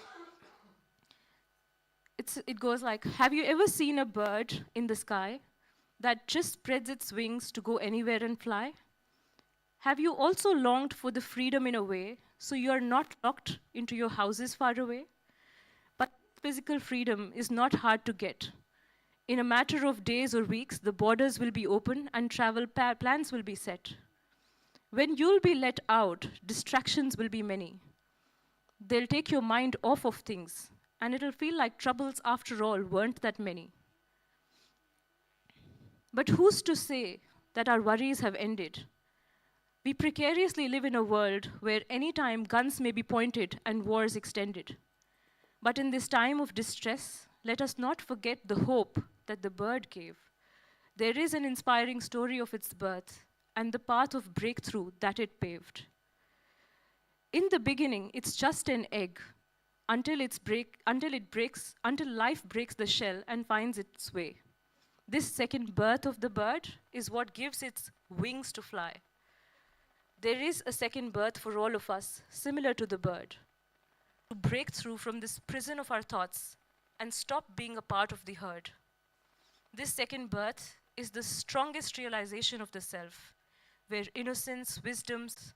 It goes like, have you ever seen a bird in the sky that just spreads its wings to go anywhere and fly? Have you also longed for the freedom in a way, so you are not locked into your houses far away? But physical freedom is not hard to get. In a matter of days or weeks, the borders will be open and travel plans will be set. When you'll be let out, distractions will be many. They'll take your mind off of things, and it'll feel like troubles after all weren't that many. But who's to say that our worries have ended? We precariously live in a world where any time guns may be pointed and wars extended. But in this time of distress, let us not forget the hope that the bird gave. There is an inspiring story of its birth and the path of breakthrough that it paved. In the beginning, it's just an egg until life breaks the shell and finds its way. This second birth of the bird is what gives its wings to fly. There is a second birth for all of us, similar to the bird, to break through from this prison of our thoughts and stop being a part of the herd. This second birth is the strongest realization of the self, where innocence, wisdoms,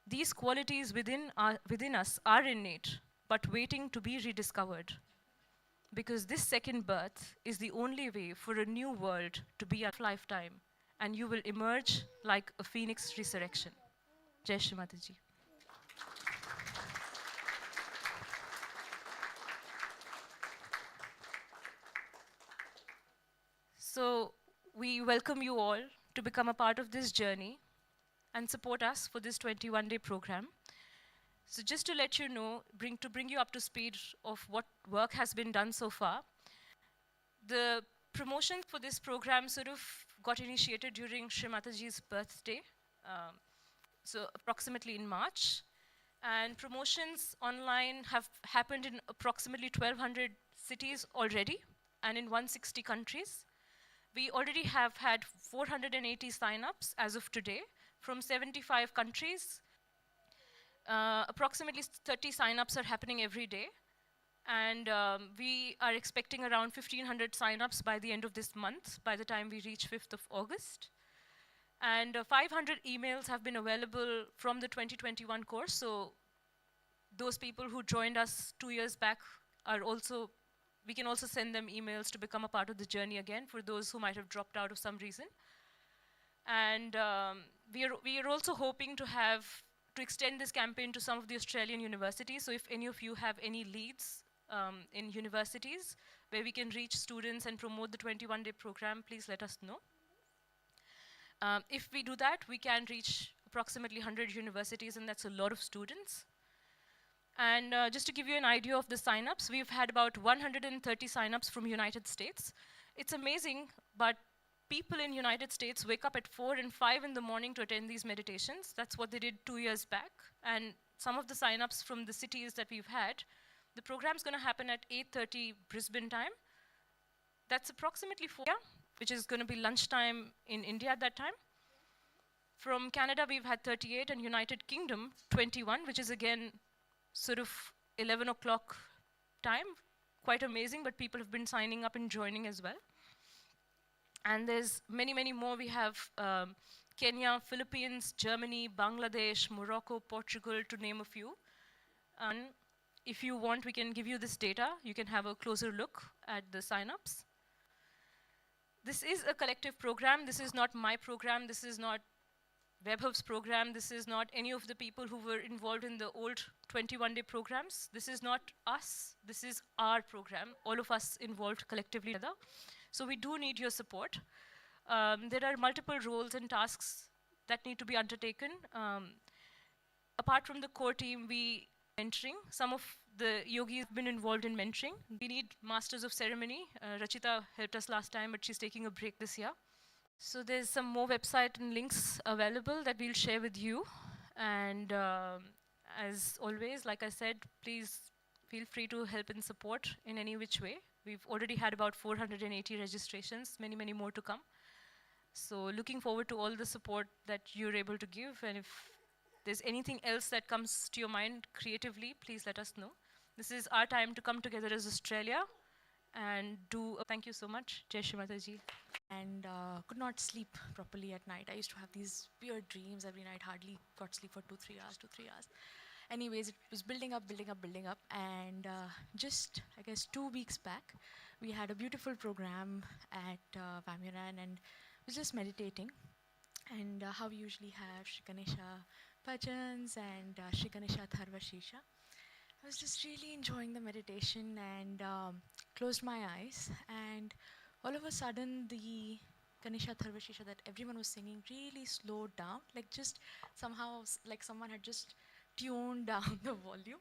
these qualities within us are innate, but waiting to be rediscovered. Because this second birth is the only way for a new world to be a lifetime, and you will emerge like a phoenix resurrection. Jai Shri Mataji. So we welcome you all to become a part of this journey and support us for this 21-day program. So just to let you know, to bring you up to speed of what work has been done so far, the promotion for this program sort of got initiated during Shri Mataji's birthday, so approximately in March. And promotions online have happened in approximately 1,200 cities already and in 160 countries. We already have had 480 sign-ups as of today from 75 countries. Approximately 30 sign-ups are happening every day. And we are expecting around 1,500 sign-ups by the end of this month, by the time we reach 5th of August. And 500 emails have been available from the 2021 course. So those people who joined us 2 years back are also, we can also send them emails to become a part of the journey again for those who might have dropped out of some reason. And we are also hoping to extend this campaign to some of the Australian universities. So if any of you have any leads in universities where we can reach students and promote the 21-day program, please let us know. If we do that, we can reach approximately 100 universities, and that's a lot of students. And just to give you an idea of the sign-ups, we've had about 130 sign-ups from United States. It's amazing, but people in United States wake up at 4 and 5 in the morning to attend these meditations. That's what they did 2 years back. And some of the sign-ups from the cities that we've had, the program's gonna happen at 8:30 Brisbane time. That's approximately 4, which is gonna be lunchtime in India at that time. From Canada, we've had 38, and United Kingdom, 21, which is again sort of 11 o'clock time. Quite amazing, but people have been signing up and joining as well. And there's many, many more. We have Kenya, Philippines, Germany, Bangladesh, Morocco, Portugal, to name a few. And if you want, we can give you this data. You can have a closer look at the sign-ups. This is a collective program. This is not my program. This is not Webhub's program. This is not any of the people who were involved in the old 21-day programs. This is not us. This is our program, all of us involved collectively together. So we do need your support. There are multiple roles and tasks that need to be undertaken. Apart from the core team, we mentoring. Some of the yogis have been involved in mentoring. We need masters of ceremony. Rachita helped us last time, but she's taking a break this year. So there's some more website and links available that we'll share with you. And as always, like I said, please feel free to help and support in any which way. We've already had about 480 registrations, many, many more to come. So looking forward to all the support that you're able to give. And if there's anything else that comes to your mind creatively, please let us know. This is our time to come together as Australia and do. Thank you so much, Jai Shri Mataji. And could not sleep properly at night. I used to have these weird dreams every night, hardly got sleep for 2-3 hours. Anyways, it was building up, and just, I guess, 2 weeks back, we had a beautiful program at Wamuran, and was just meditating, and how we usually have Shri Ganesha Bhajans and Shri Ganesha Tharvashisha. I was just really enjoying the meditation and closed my eyes, and all of a sudden the Ganesha Tharvashisha that everyone was singing really slowed down, like just somehow like someone had just tuned down the volume,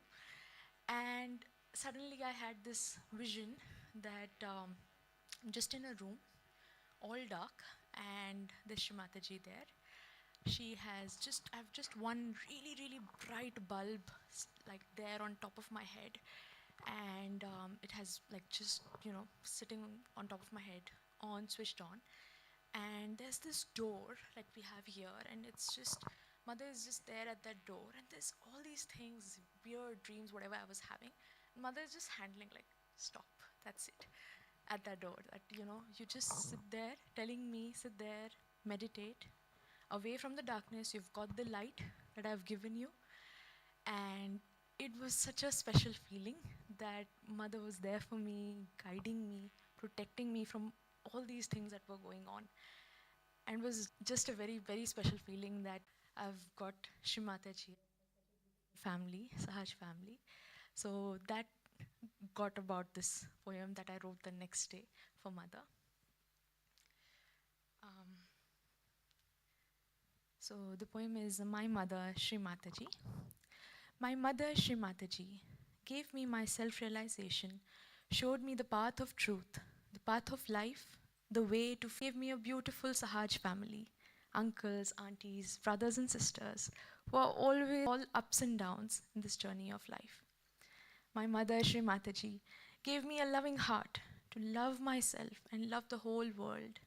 and suddenly I had this vision that I'm just in a room, all dark, and there's Shri Mataji there. She has I've just one really, really bright bulb like there on top of my head, and it has like just, sitting on top of my head, switched on, and there's this door like we have here, and it's just, Mother is just there at that door, and there's all these things, weird dreams, whatever I was having, and Mother is just handling like, stop, that's it, at that door, that, you just sit there, telling me, sit there, meditate, away from the darkness, you've got the light that I've given you. And it was such a special feeling that Mother was there for me, guiding me, protecting me from all these things that were going on. And it was just a very, very special feeling that I've got Shri Mataji family, Sahaja family. So that got about this poem that I wrote the next day for Mother. So the poem is My Mother, Shri Mataji. My mother, Shri Mataji, gave me my self-realization, showed me the path of truth, the path of life, the way to give me a beautiful Sahaj family, uncles, aunties, brothers and sisters, who are always all ups and downs in this journey of life. My mother, Shri Mataji, gave me a loving heart to love myself and love the whole world,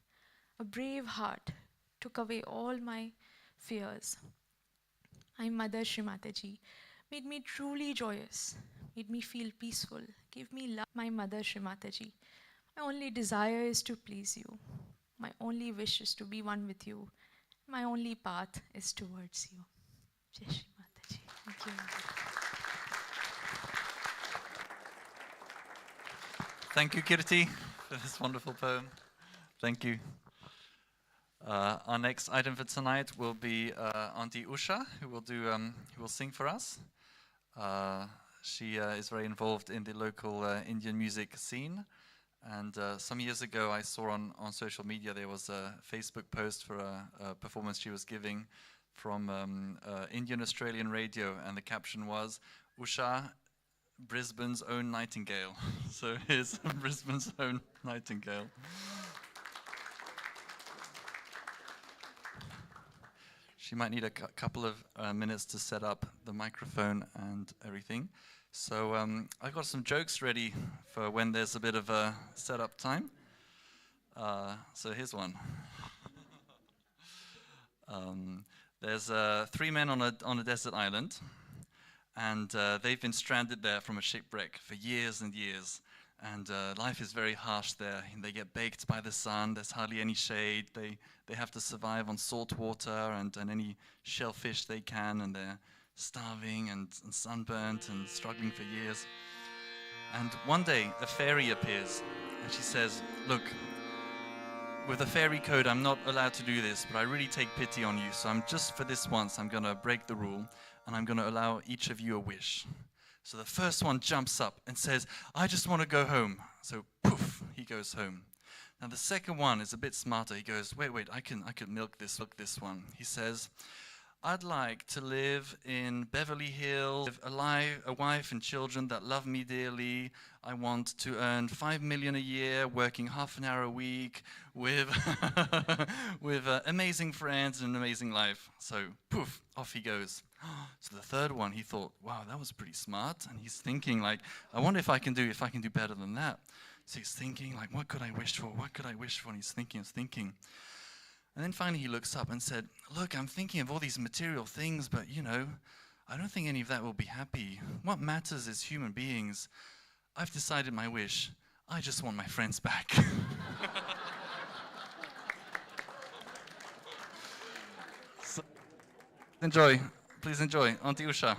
a brave heart, took away all my fears. My mother, Shri Mataji, made me truly joyous, made me feel peaceful, gave me love. My mother, Shri Mataji, my only desire is to please you. My only wish is to be one with you. My only path is towards you. Jai Shri Mataji. Thank you, Mother. Thank you, Kirti, for this wonderful poem. Thank you. Our next item for tonight will be Auntie Usha, who will sing for us. She is very involved in the local Indian music scene, and some years ago I saw on social media there was a Facebook post for a performance she was giving from Indian Australian radio, and the caption was, Usha, Brisbane's own Nightingale. So here's Brisbane's own Nightingale. She might need a couple of minutes to set up the microphone and everything. So I got some jokes ready for when there's a bit of a setup time. So here's one. There's 3 men on a desert island, and they've been stranded there from a shipwreck for years and years. And life is very harsh there. They get baked by the sun. There's hardly any shade. They have to survive on salt water and any shellfish they can, and they're starving and sunburnt and struggling for years. And one day, a fairy appears, and she says, look, with a fairy code, I'm not allowed to do this, but I really take pity on you. So I'm just, for this once, I'm going to break the rule, and I'm going to allow each of you a wish. So the first one jumps up and says, I just want to go home. So poof, he goes home. Now the second one is a bit smarter. He goes, wait, I can milk this one. He says, I'd like to live in Beverly Hills, a wife and children that love me dearly. I want to earn $5 million a year, working half an hour a week, with with amazing friends and an amazing life. So poof, off he goes. So the third one, he thought, wow, that was pretty smart. And he's thinking, like, I wonder if I can do better than that. So he's thinking, like, what could I wish for? What could I wish for? And he's thinking. And then finally he looks up and said, look, I'm thinking of all these material things, but, you know, I don't think any of that will be happy. What matters is human beings. I've decided my wish. I just want my friends back. So, enjoy. Please enjoy. Auntie Usha.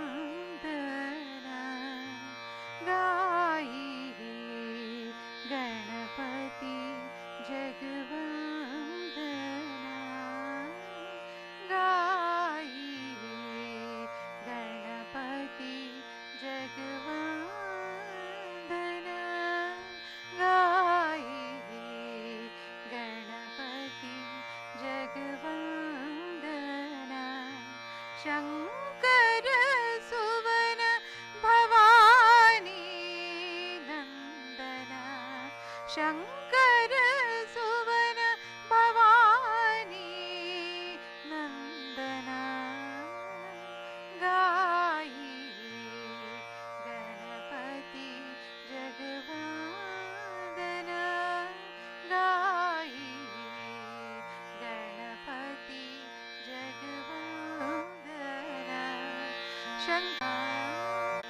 जगवंदना गाइए गणपति जगवंदना गाइए गणपति जगवंदना गाइए गणपति जगवंदना शंकर सुवन भवानी नंदना शंकर सुवन भवानी नंदना गाइए गणपति जगवंदना गाइए गणपति जगवंदना शंकर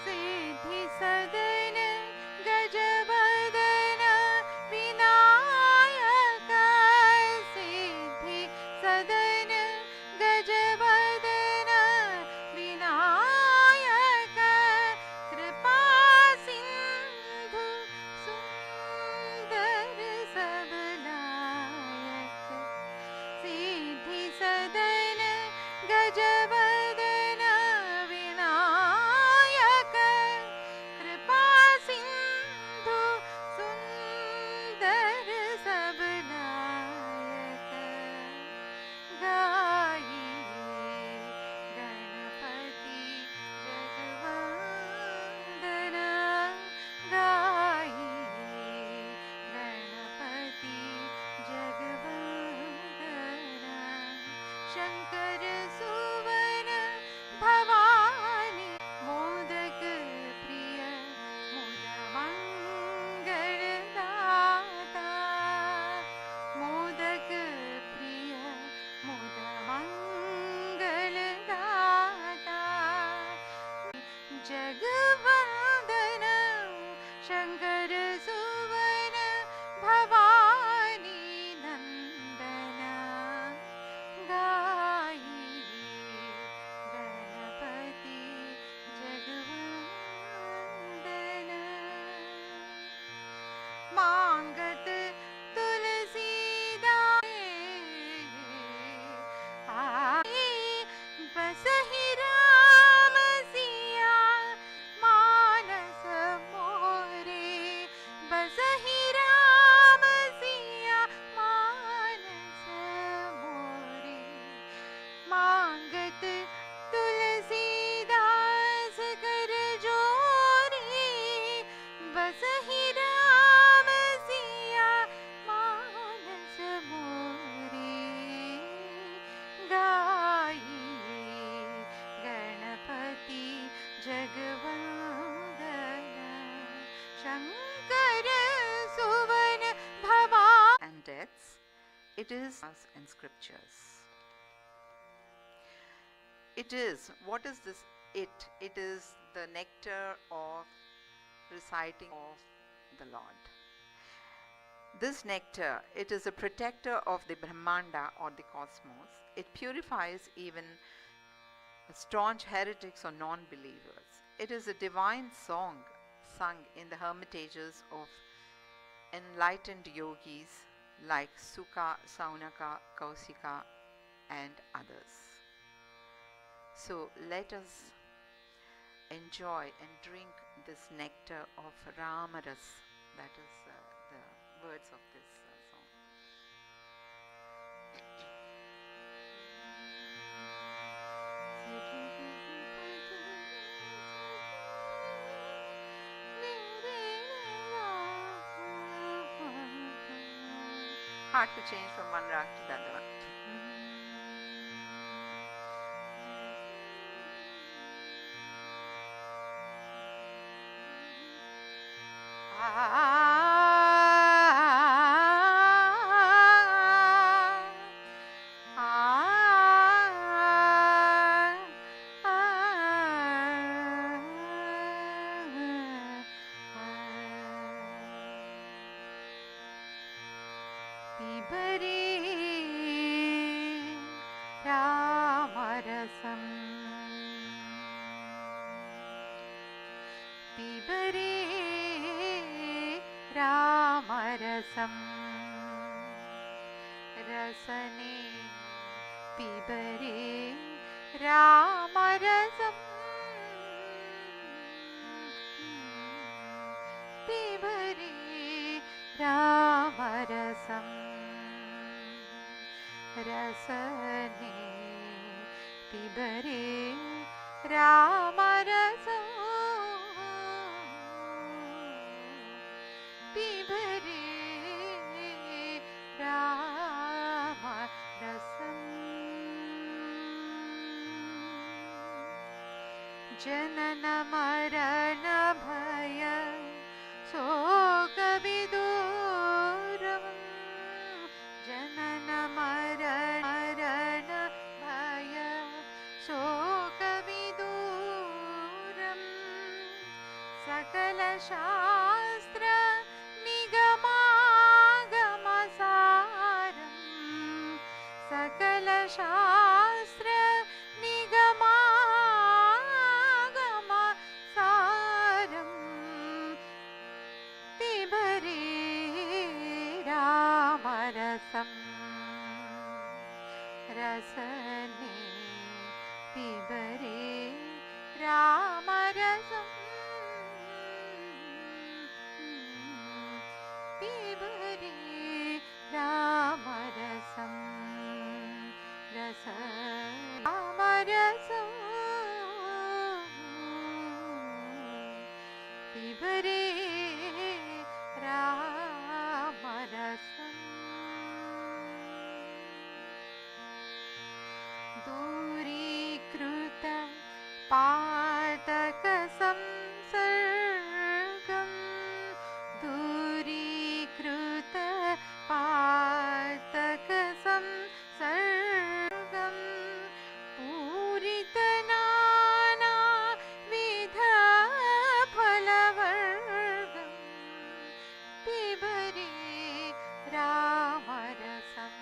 सिद्धि सदन गजबदन विनायक सिद्धि सदन गजबदन विनायक कृपा सिंधु सुंदर सबलायक सिद्धि सदन गजबदन विनायक कृपा सिंधु सुंदर सबलायक गाइए गणपति जगवंदना गाइए गणपति जगवंदना शंकर सुवन भवानी मोदक प्रिय मोद मंगलदाता मोदक प्रिय मोद मंगलदाता जगवंदन शंकर सुवन भवानी नंदना गाइए गणपति जगवंदना मांगत तुलसीदास बसहि राम सिया मानस मोरे बसहि राम सिया मानस मोरे मांगत तुलसीदास कर जोरी बसहि राम सिया मानस मोरे गाइए Ganpati जगवंदना Shankar It is in scriptures. It is, what is this it? It is the nectar of reciting of the Lord. This nectar, it is a protector of the Brahmanda or the cosmos. It purifies even staunch heretics or non-believers. It is a divine song sung in the hermitages of enlightened yogis like Sukha, Saunaka, Kausika and others. So let us enjoy and drink this nectar of Ramaras. That is the words of this song. Hard to change from one rag to the other one. जनन मरण भय शोक विदूरम जनन मरण भय शोक विदूरम सकल शास्त्र निगमागम सारम सकल शास्त्र रसने पिबरे रामरसं पिबरे रामरसं रस रामरसं पिबरे रामरसं दूरीकृत पातक संसर्गं दूरीकृत पातक संसर्गं पूरित नाना विध फलवर्गं पिबरे रामरसं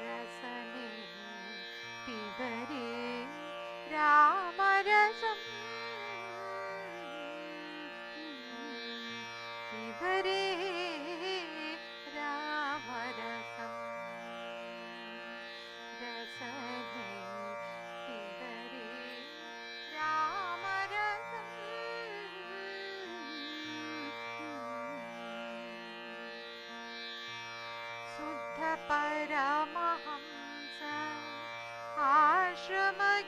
रसने पिबरे रामरसं पिबरे रामरसं रसने पिबरे रामरसं शुद्ध परमहंस आश्रमगीतं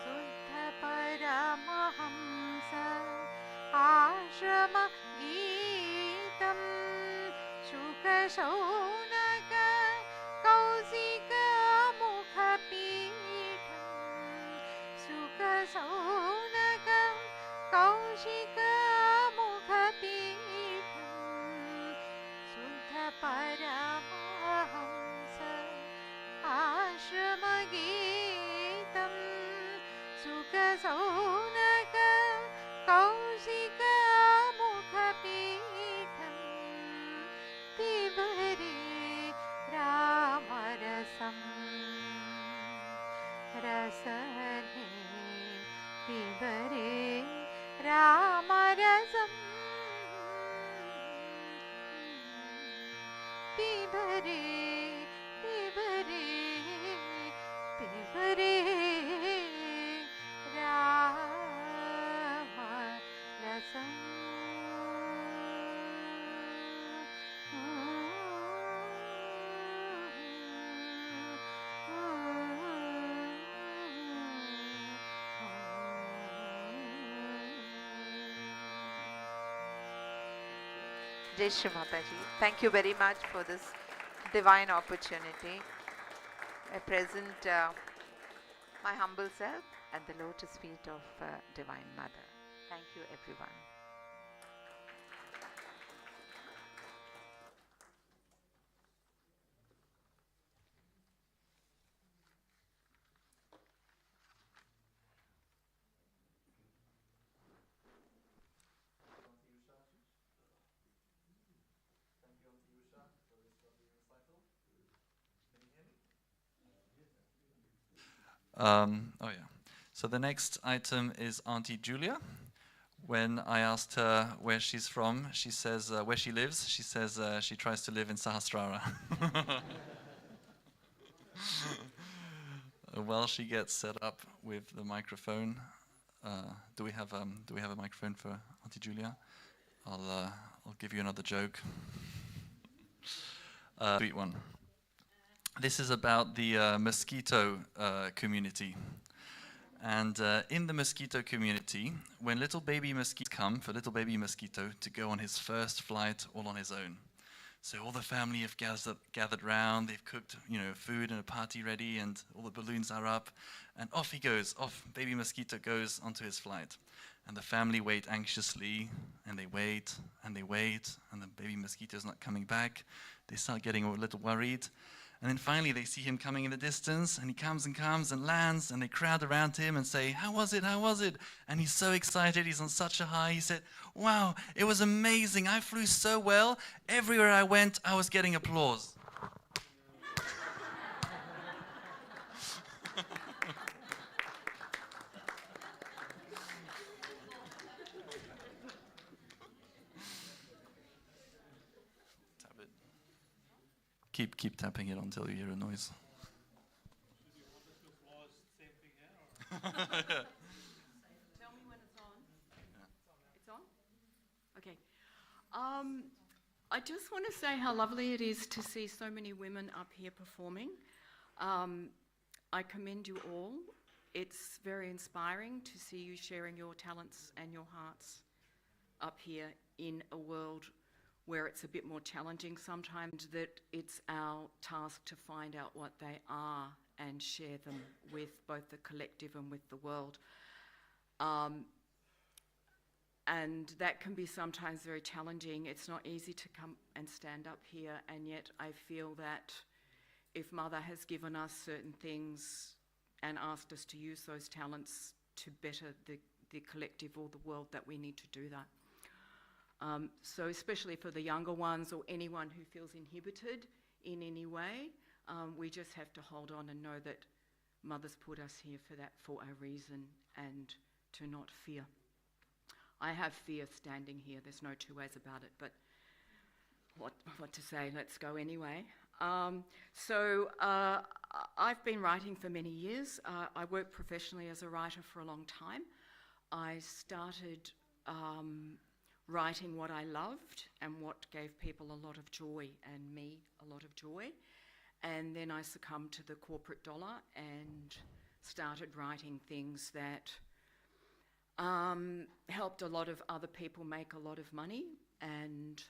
शुद्ध Paramhans आश्रमगीतं शुकशौनक Kaushik मुखपीठं शुकशौनक Kaushik मुखपीठं Shaunaka Kaushik मुखपीठं पिबरे रामरसम् रसने पिबरे रामरसम् पिबरे पिबरे पिबरे रामरसम् Jai Shri Mataji. Thank you very much for this divine opportunity. I present my humble self at the lotus feet of Divine Mother. Thank you, everyone. Oh yeah. So the next item is Auntie Julia. When I asked her where she's from, she says where she lives. She says she tries to live in Sahasrara. While she gets set up with the microphone, do we have a microphone for Auntie Julia? I'll give you another joke. Sweet one. This is about the mosquito community. And in the mosquito community, when little baby mosquitoes come for little baby mosquito to go on his first flight all on his own. So all the family have gathered round, they've cooked food and a party ready, and all the balloons are up, and off he goes, off baby mosquito goes onto his flight. And the family wait anxiously, and they wait, and they wait, and the baby mosquito's not coming back. They start getting a little worried. And then finally they see him coming in the distance, and he comes and lands, and they crowd around him and say, how was it, how was it? And he's so excited, he's on such a high, he said, wow, it was amazing, I flew so well, everywhere I went, I was getting applause. Keep tapping it until you hear a noise. Tell me when it's on. It's on? Okay. I just want to say how lovely it is to see so many women up here performing. I commend you all. It's very inspiring to see you sharing your talents and your hearts up here in a world where it's a bit more challenging sometimes, that it's our task to find out what they are and share them with both the collective and with the world. And that can be sometimes very challenging. It's not easy to come and stand up here, and yet I feel that if Mother has given us certain things and asked us to use those talents to better the collective or the world, that we need to do that. So especially for the younger ones or anyone who feels inhibited in any way, we just have to hold on and know that Mother's put us here for a reason, and to not fear. I have fear standing here, there's no two ways about it, but what to say, let's go anyway. I've been writing for many years. I worked professionally as a writer for a long time. I started writing what I loved and what gave people a lot of joy, and me a lot of joy. And then I succumbed to the corporate dollar and started writing things that helped a lot of other people make a lot of money and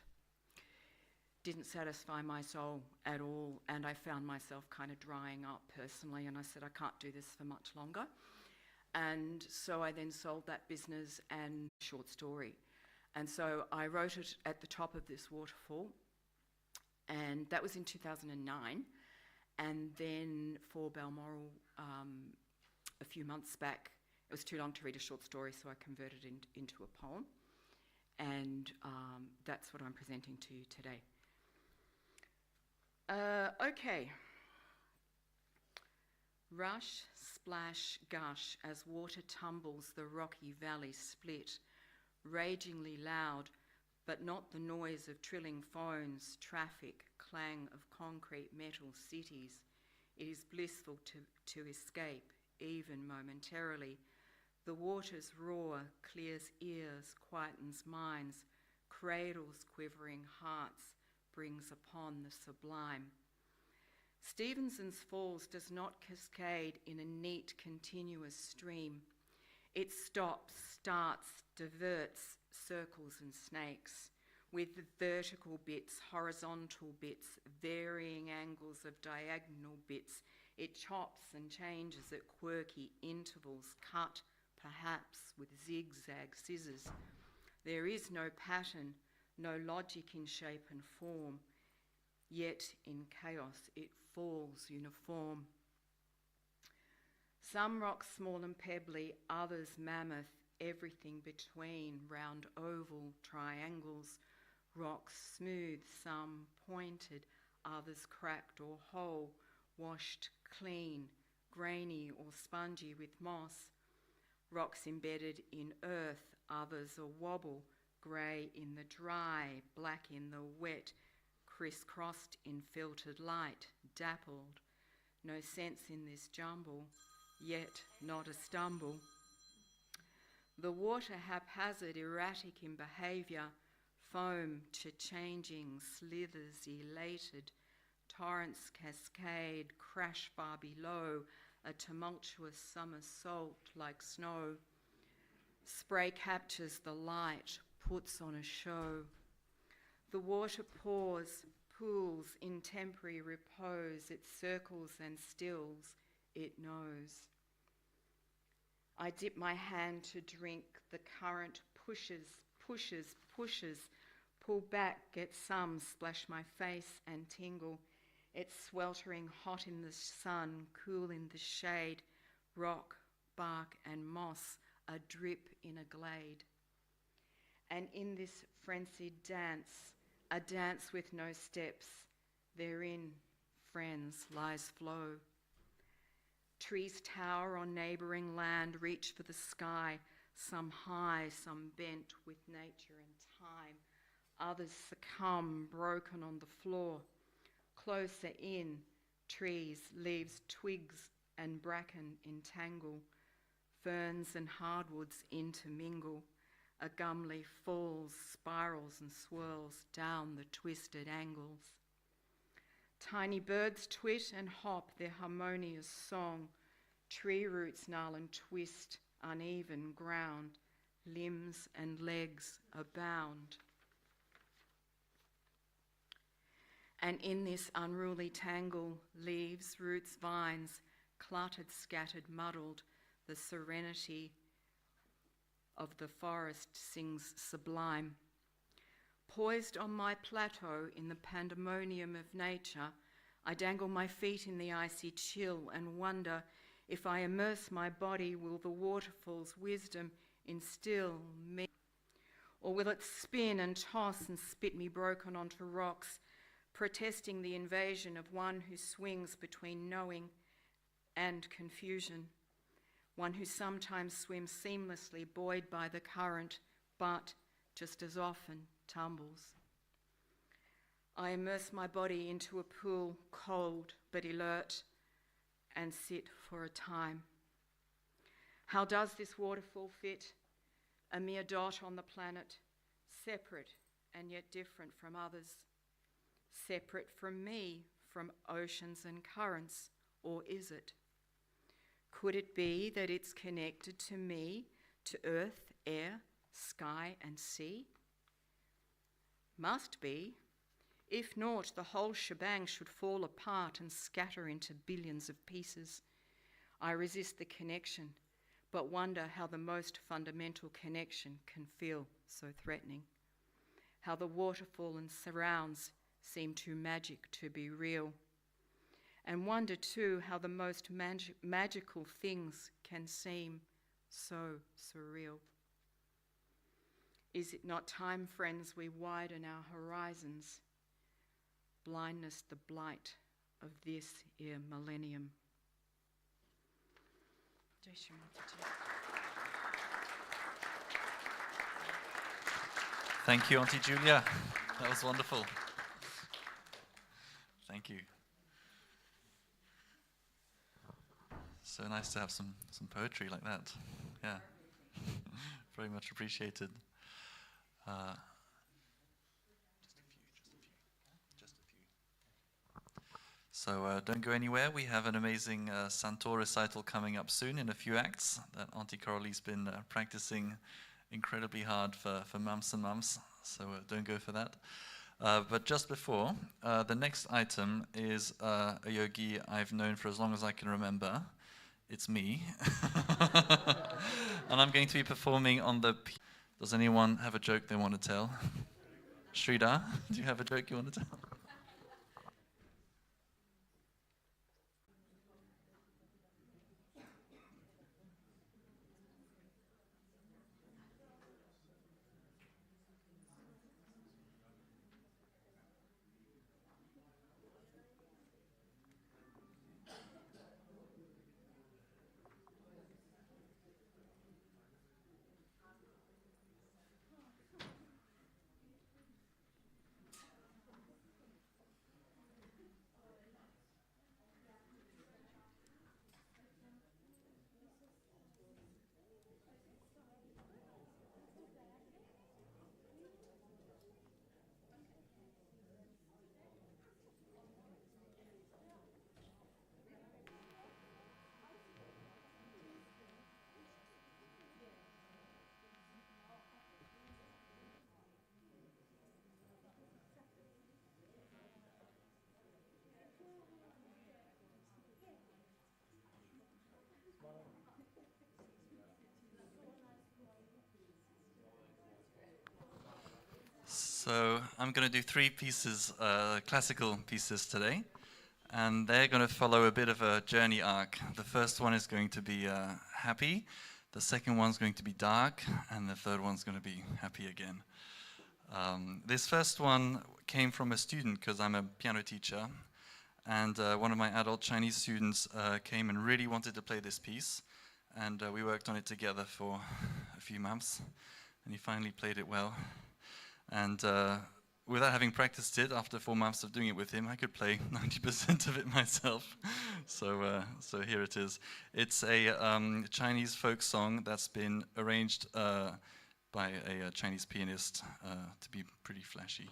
didn't satisfy my soul at all. And I found myself kind of drying up personally, and I said, I can't do this for much longer. And so I then sold that business and short story. And so I wrote it at the top of this waterfall, and that was in 2009. And then for Balmoral, a few months back, it was too long to read a short story, so I converted it into a poem. And that's what I'm presenting to you today. Okay. Rush, splash, gush, as water tumbles the rocky valley split, ragingly loud, but not the noise of trilling phones, traffic, clang of concrete metal cities. It is blissful to escape, even momentarily. The water's roar clears ears, quietens minds, cradles quivering hearts, brings upon the sublime. Stevenson's Falls does not cascade in a neat, continuous stream. It stops, starts, diverts, circles and snakes, with vertical bits, horizontal bits, varying angles of diagonal bits. It chops and changes at quirky intervals, cut perhaps with zigzag scissors. There is no pattern, no logic in shape and form, yet in chaos it falls uniform. Some rocks small and pebbly, others mammoth, everything between, round oval triangles, rocks smooth, some pointed, others cracked or whole, washed clean, grainy or spongy with moss, rocks embedded in earth, others a wobble, grey in the dry, black in the wet, crisscrossed in filtered light, dappled. No sense in this jumble, yet not a stumble. The water haphazard, erratic in behaviour, foam changing, slithers elated, torrents cascade, crash far below, a tumultuous somersault like snow. Spray captures the light, puts on a show. The water pours, pools in temporary repose, it circles and stills, it knows. I dip my hand to drink, the current pushes, pushes, pushes, pull back, get some, splash my face and tingle. It's sweltering hot in the sun, cool in the shade, rock, bark and moss, a drip in a glade. And in this frenzied dance, a dance with no steps, therein, friends, lies flow. Trees tower on neighbouring land, reach for the sky, some high, some bent with nature and time. Others succumb, broken on the floor. Closer in, trees, leaves, twigs and bracken entangle. Ferns and hardwoods intermingle. A gum leaf falls, spirals and swirls down the twisted angles. Tiny birds twit and hop their harmonious song. Tree roots gnarl and twist uneven ground. Limbs and legs abound. And in this unruly tangle, leaves, roots, vines, cluttered, scattered, muddled, the serenity of the forest sings sublime. Poised on my plateau in the pandemonium of nature, I dangle my feet in the icy chill and wonder if I immerse my body, will the waterfall's wisdom instill me? Or will it spin and toss and spit me broken onto rocks, protesting the invasion of one who swings between knowing and confusion, one who sometimes swims seamlessly, buoyed by the current, but just as often tumbles. I immerse my body into a pool, cold but alert, and sit for a time. How does this waterfall fit? A mere dot on the planet, separate and yet different from others, separate from me, from oceans and currents, or is it? Could it be that it's connected to me, to earth, air, sky and sea? Must be. If not, the whole shebang should fall apart and scatter into billions of pieces. I resist the connection, but wonder how the most fundamental connection can feel so threatening. How the waterfall and surrounds seem too magic to be real. And wonder too how the most magical things can seem so surreal. Is it not time, friends, we widen our horizons? Blindness the blight of this here millennium. Jai Shri Mataji. Thank you, Auntie Julia. That was wonderful. Thank you. So nice to have some poetry like that. Yeah. Very much appreciated. Just a few. So don't go anywhere. We have an amazing Santoor recital coming up soon in a few acts that Auntie Coralie's been practicing incredibly hard for months and months. So don't go for that. But just before, the next item is a yogi I've known for as long as I can remember. It's me. And I'm going to be performing on the... Does anyone have a joke they want to tell? Shrida, do you have a joke you want to tell? So I'm going to do three pieces, classical pieces today, and they're going to follow a bit of a journey arc. The first one is going to be happy, the second one's going to be dark, and the third one's going to be happy again. This first one came from a student because I'm a piano teacher, and one of my adult Chinese students came and really wanted to play this piece, and we worked on it together for a few months, and he finally played it well. And without having practiced it, after 4 months of doing it with him, I could play 90% of it myself. So here it is. It's a Chinese folk song that's been arranged by a Chinese pianist to be pretty flashy.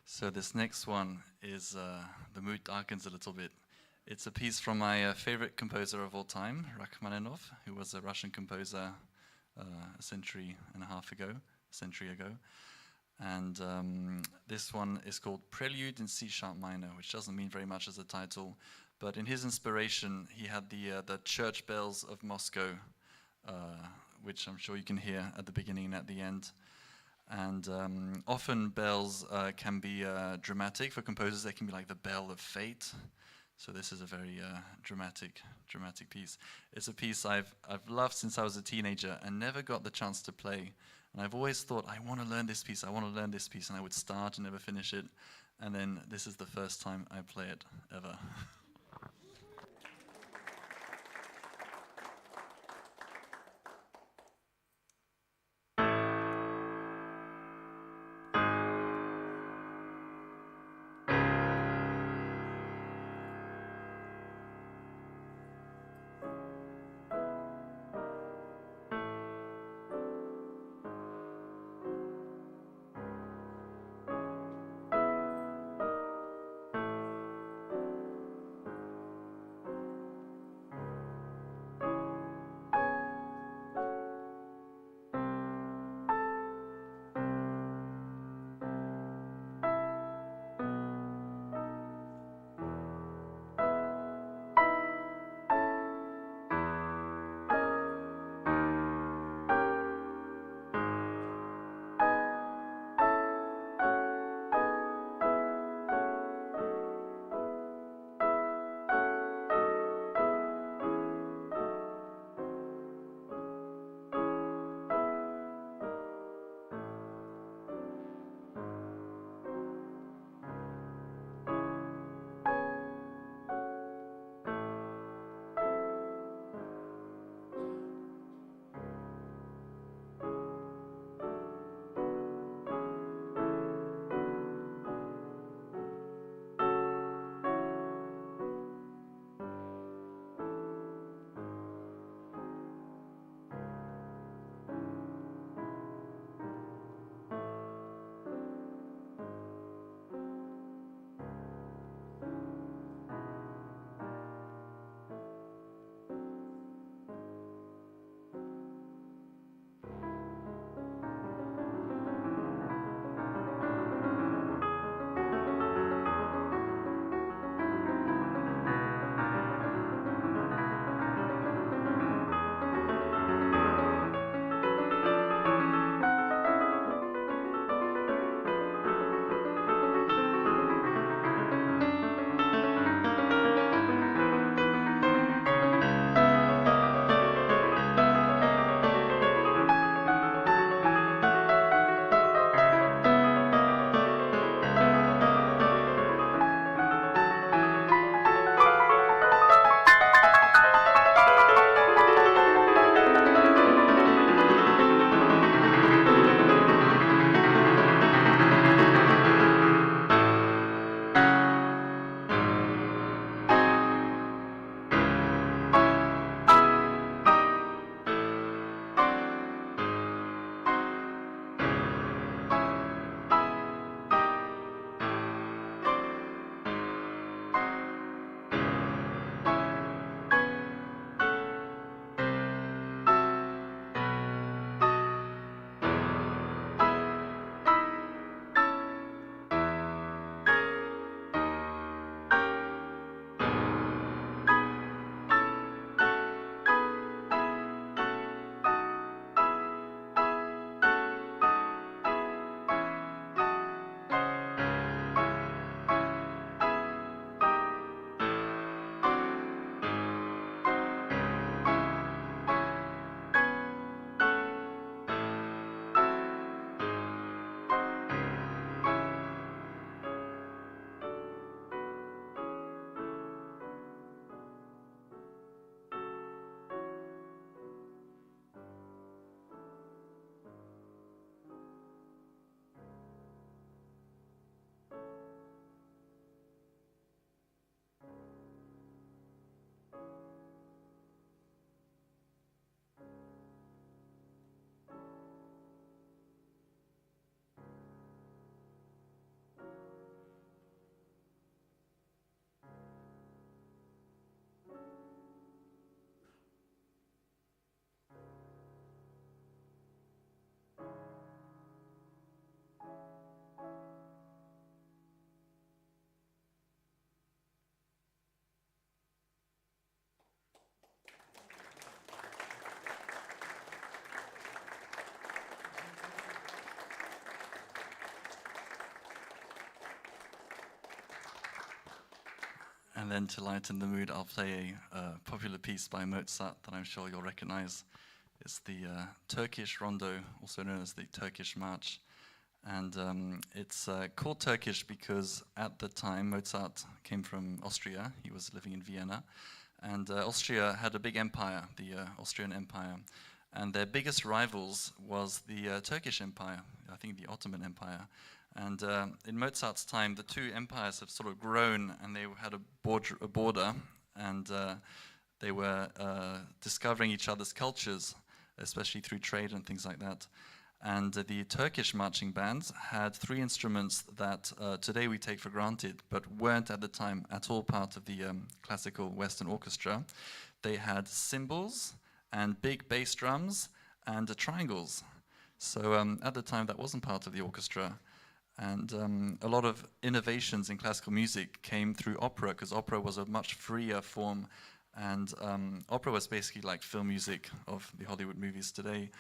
So this next one is, the mood darkens a little bit. It's a piece from my favorite composer of all time, Rachmaninoff, who was a Russian composer a century ago. And this one is called Prelude in C sharp minor, which doesn't mean very much as a title, but in his inspiration, he had the church bells of Moscow, which I'm sure you can hear at the beginning and at the end. And often bells can be dramatic. For composers, they can be like the bell of fate. So this is a very dramatic piece. It's a piece I've loved since I was a teenager and never got the chance to play. And I've always thought, I want to learn this piece, and I would start and never finish it. And then this is the first time I play it ever. And then to lighten the mood, I'll play a popular piece by Mozart that I'm sure you'll recognize. It's the Turkish rondo, also known as the Turkish march. And it's called Turkish because at the time Mozart came from Austria. He was living in Vienna. And Austria had a big empire, the Austrian Empire. And their biggest rivals was the Turkish Empire, I think the Ottoman Empire. And in Mozart's time, the two empires have sort of grown, and they had a border, and they were discovering each other's cultures, especially through trade and things like that. And the Turkish marching bands had three instruments that today we take for granted, but weren't at the time at all part of the classical Western orchestra. They had cymbals and big bass drums and triangles. So at the time, that wasn't part of the orchestra. And a lot of innovations in classical music came through opera, because opera was a much freer form. And opera was basically like film music of the Hollywood movies today.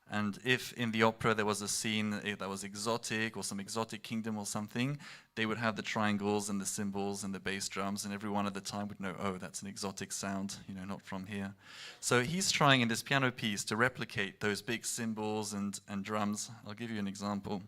And if in the opera there was a scene that was exotic, or some exotic kingdom or something, they would have the triangles and the cymbals and the bass drums, and everyone at the time would know, oh, that's an exotic sound, you know, not from here. So he's trying in this piano piece to replicate those big cymbals and drums. I'll give you an example.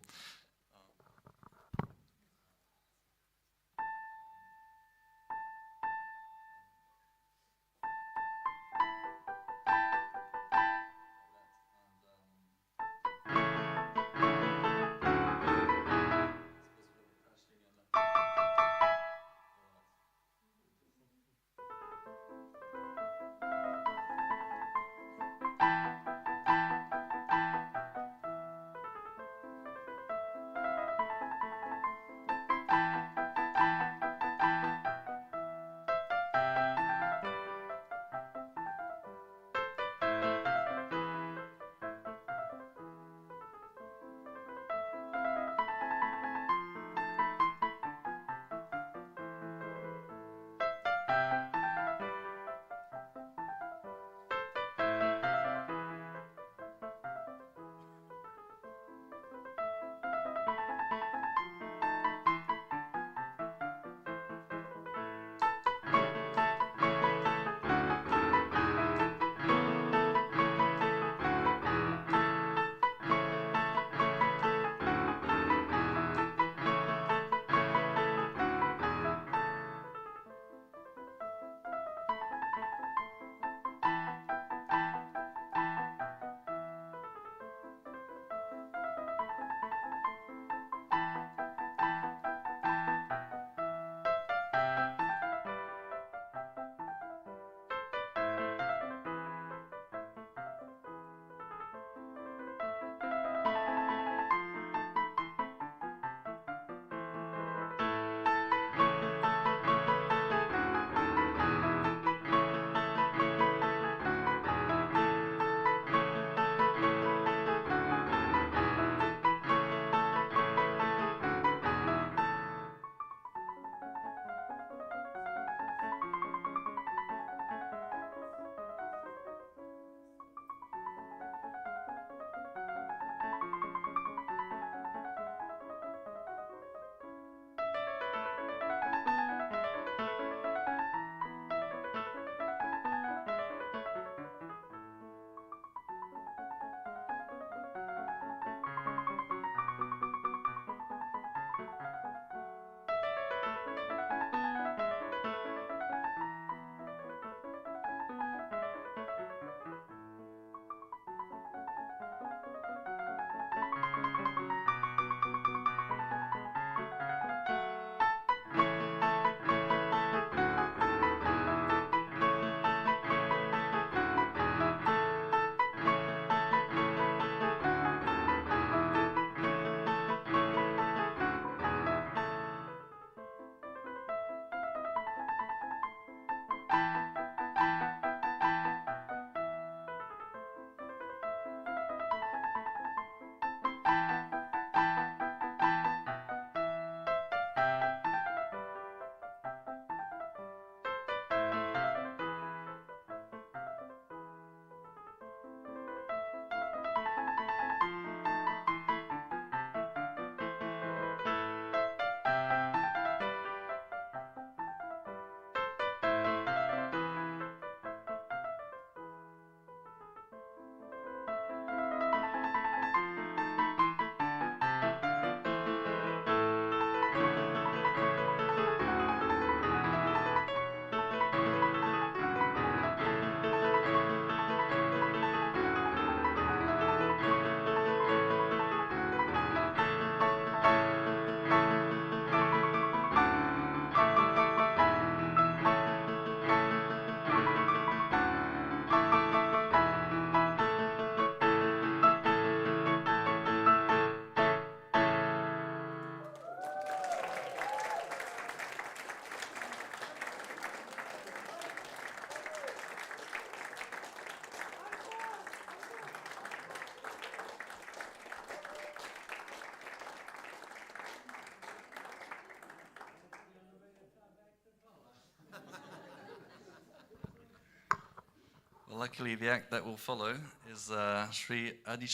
Luckily, the act that will follow is Shri Adi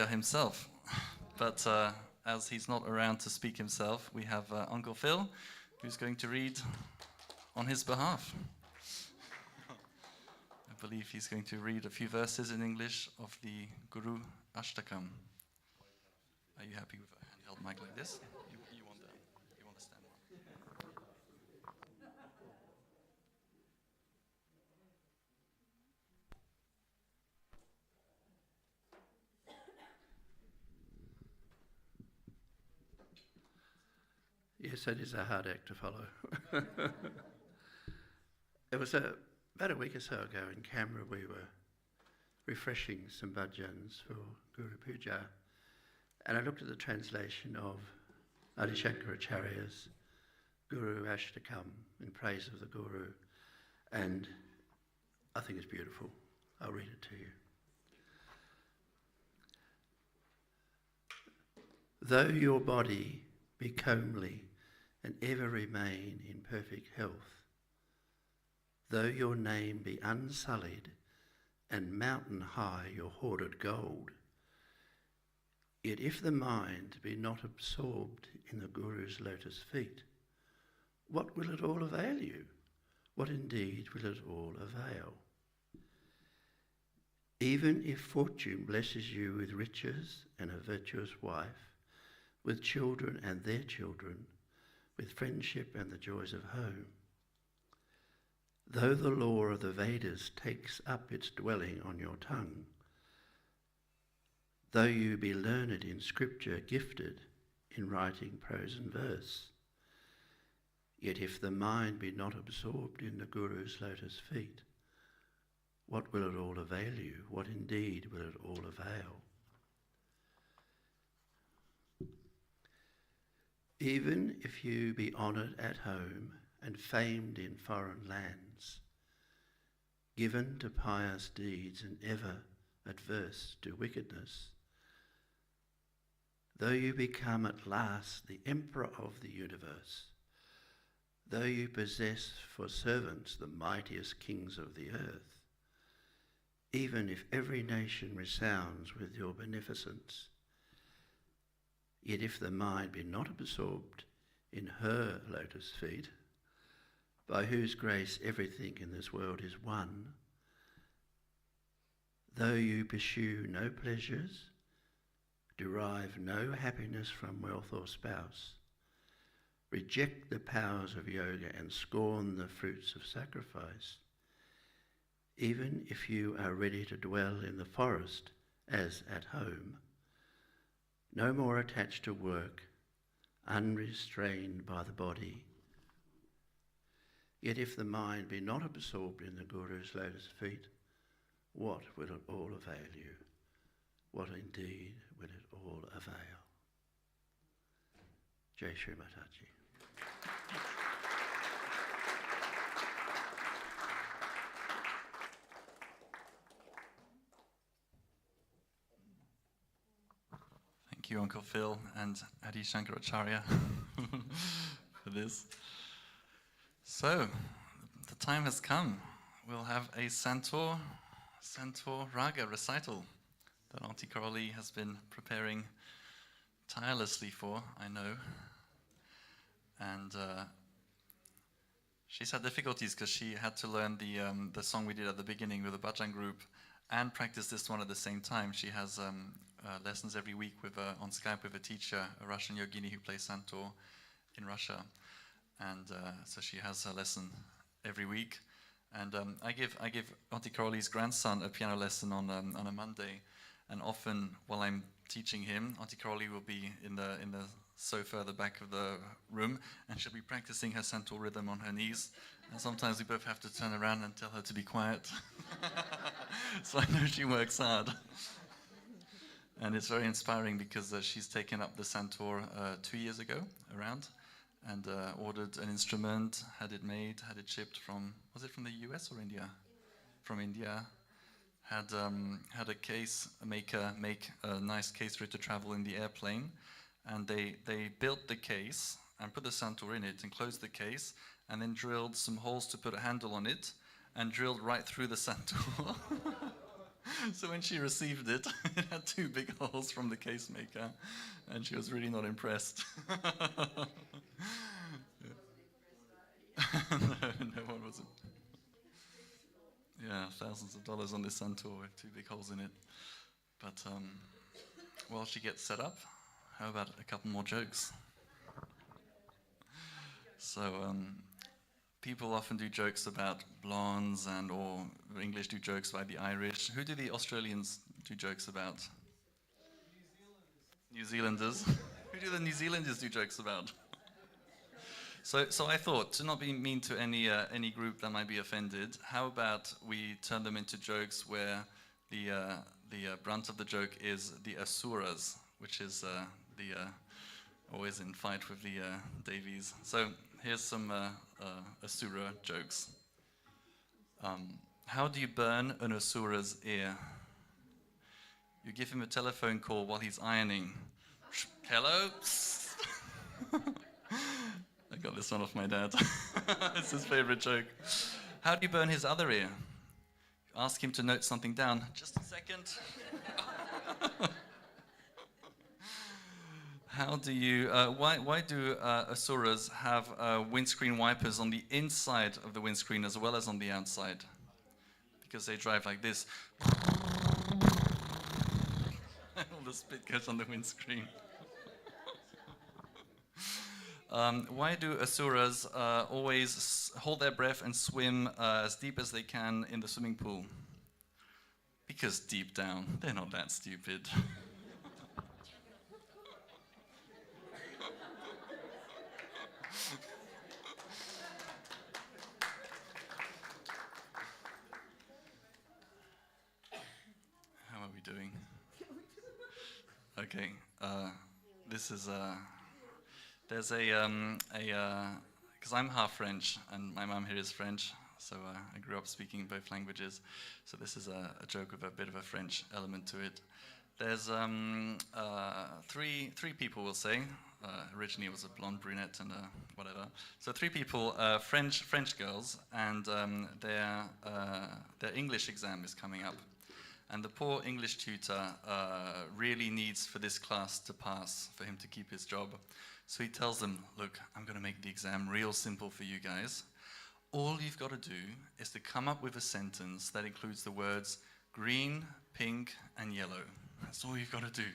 himself. But as he's not around to speak himself, we have Uncle Phil, who's going to read on his behalf. I believe he's going to read a few verses in English of the GuruAshtakam. Are you happy with a handheld mic like this? You want the stand one? Yes, that is a hard act to follow. It was about a week or so ago in Canberra, we were refreshing some Bhajans for Guru Puja, and I looked at the translation of Adi Shankaracharya's GuruAshtakam in praise of the Guru, and I think it's beautiful. I'll read it to you. Though your body be comely and ever remain in perfect health, though your name be unsullied and mountain high your hoarded gold, yet if the mind be not absorbed in the Guru's lotus feet, what will it all avail you? What indeed will it all avail? Even if fortune blesses you with riches and a virtuous wife, with children and their children, with friendship and the joys of home, though the law of the Vedas takes up its dwelling on your tongue, though you be learned in scripture, gifted in writing prose and verse, yet if the mind be not absorbed in the Guru's lotus feet, what will it all avail you? What indeed will it all avail? Even if you be honoured at home and famed in foreign lands, given to pious deeds and ever adverse to wickedness, though you become at last the emperor of the universe, though you possess for servants the mightiest kings of the earth, even if every nation resounds with your beneficence, yet if the mind be not absorbed in her lotus feet, by whose grace everything in this world is one, though you pursue no pleasures, derive no happiness from wealth or spouse, reject the powers of yoga and scorn the fruits of sacrifice, even if you are ready to dwell in the forest as at home, no more attached to work, unrestrained by the body, yet if the mind be not absorbed in the Guru's lotus feet, what will it all avail you? What indeed will it all avail? Jai Shri Mataji. Thank you, Uncle Phil and Adi Shankaracharya for this. So, the time has come. We'll have a Santoor Raga recital that Auntie Coralie has been preparing tirelessly for, I know. And she's had difficulties because she had to learn the song we did at the beginning with the Bhajan group and practice this one at the same time. She has lessons every week on Skype with a teacher, a Russian yogini who plays Santoor in Russia. And so she has a lesson every week. And I give Auntie Coralie's grandson a piano lesson on a Monday. And often while I'm teaching him, Auntie Coralie will be in the sofa at the back of the room, and she'll be practicing her Santoor rhythm on her knees. And sometimes we both have to turn around and tell her to be quiet. So I know she works hard. And it's very inspiring because she's taken up the Santoor 2 years ago around, and ordered an instrument, had it made, had it shipped from, was it from the US or India? From India. Had a case maker make a nice case for it to travel in the airplane, and they built the case and put the Santoor in it and closed the case, and then drilled some holes to put a handle on it, and drilled right through the Santoor. So when she received it, it had 2 big holes from the casemaker, and she was really not impressed. No one was. Yeah, thousands of dollars on this Santoor with 2 big holes in it. But while she gets set up, how about a couple more jokes? So people often do jokes about blondes, and or English do jokes about the Irish. Who do the Australians do jokes about? New Zealanders. Who do the New Zealanders do jokes about? So I thought, to not be mean to any group that might be offended, how about we turn them into jokes where the brunt of the joke is the asuras, which is always in fight with the Davies. So here's some asura jokes. How do you burn an asura's ear? You give him a telephone call while he's ironing. Hello? I got this one off my dad. It's his favorite joke. How do you burn his other ear? Ask him to note something down. Just a second. How do you? Why do asuras have windscreen wipers on the inside of the windscreen as well as on the outside? Because they drive like this. All the spit goes on the windscreen. Why do asuras always hold their breath and swim as deep as they can in the swimming pool? Because deep down, they're not that stupid. How are we doing? Okay, this is there's because I'm half French and my mum here is French, so I grew up speaking both languages. So this is a joke with a bit of a French element to it. There's three people, we'll say. Originally it was a blonde brunette and whatever. So 3 people, French girls, and their English exam is coming up. And the poor English tutor really needs for this class to pass, for him to keep his job. So he tells them, look, I'm going to make the exam real simple for you guys. All you've got to do is to come up with a sentence that includes the words green, pink, and yellow. That's all you've got to do.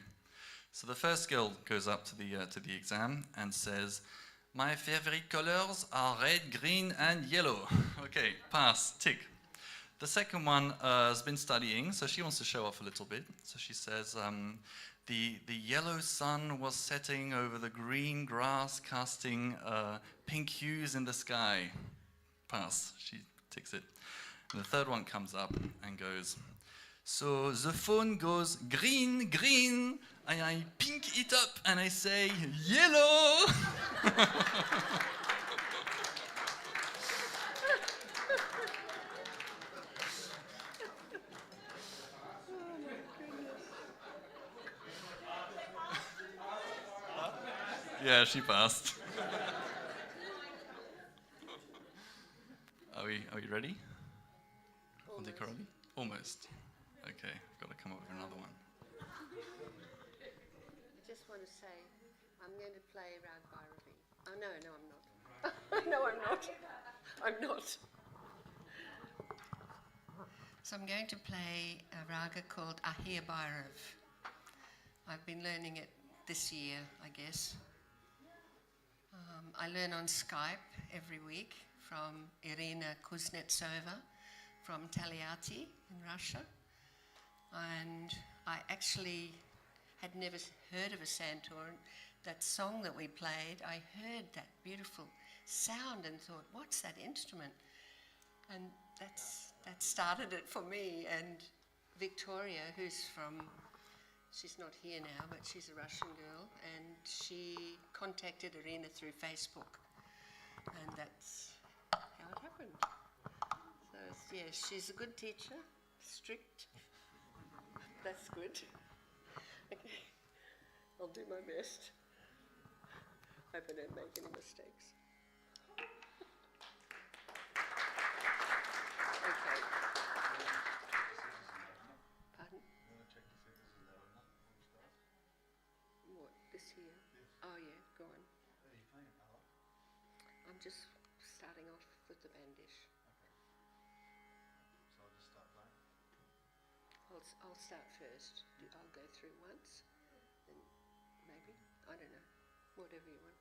So the first girl goes up to the exam and says, my favorite colors are red, green, and yellow. Okay, pass, tick. The second one has been studying, so she wants to show off a little bit. So she says, the yellow sun was setting over the green grass, casting pink hues in the sky. Pass, she ticks it. And the third one comes up and goes, so the phone goes green, green, and I pink it up and I say, yellow! Yeah, she passed. Are we ready? On the Coralie? Almost. Okay, I've got to come up with another one. I just want to say, I'm going to play Rag Bhairavi. Oh, no, I'm not. No, I'm not. I'm not. So I'm going to play a raga called Ahir Bhairav. I've been learning it this year, I guess. I learn on Skype every week from Irina Kuznetsova from Taliati in Russia. And I actually had never heard of a Santoor. That song that we played, I heard that beautiful sound and thought, what's that instrument? And that started it for me. And Victoria, who's from, she's not here now, but she's a Russian girl, and she contacted Irina through Facebook. And that's how it happened. So, yes, she's a good teacher, strict. That's good. Okay, I'll do my best. Hope I don't make any mistakes. this here? Oh yeah, go on. Are you playing a lot? I'm just starting off with the bandish. Okay. So I'll just start playing. I'll start first. I'll go through once, then maybe, I don't know, whatever you want.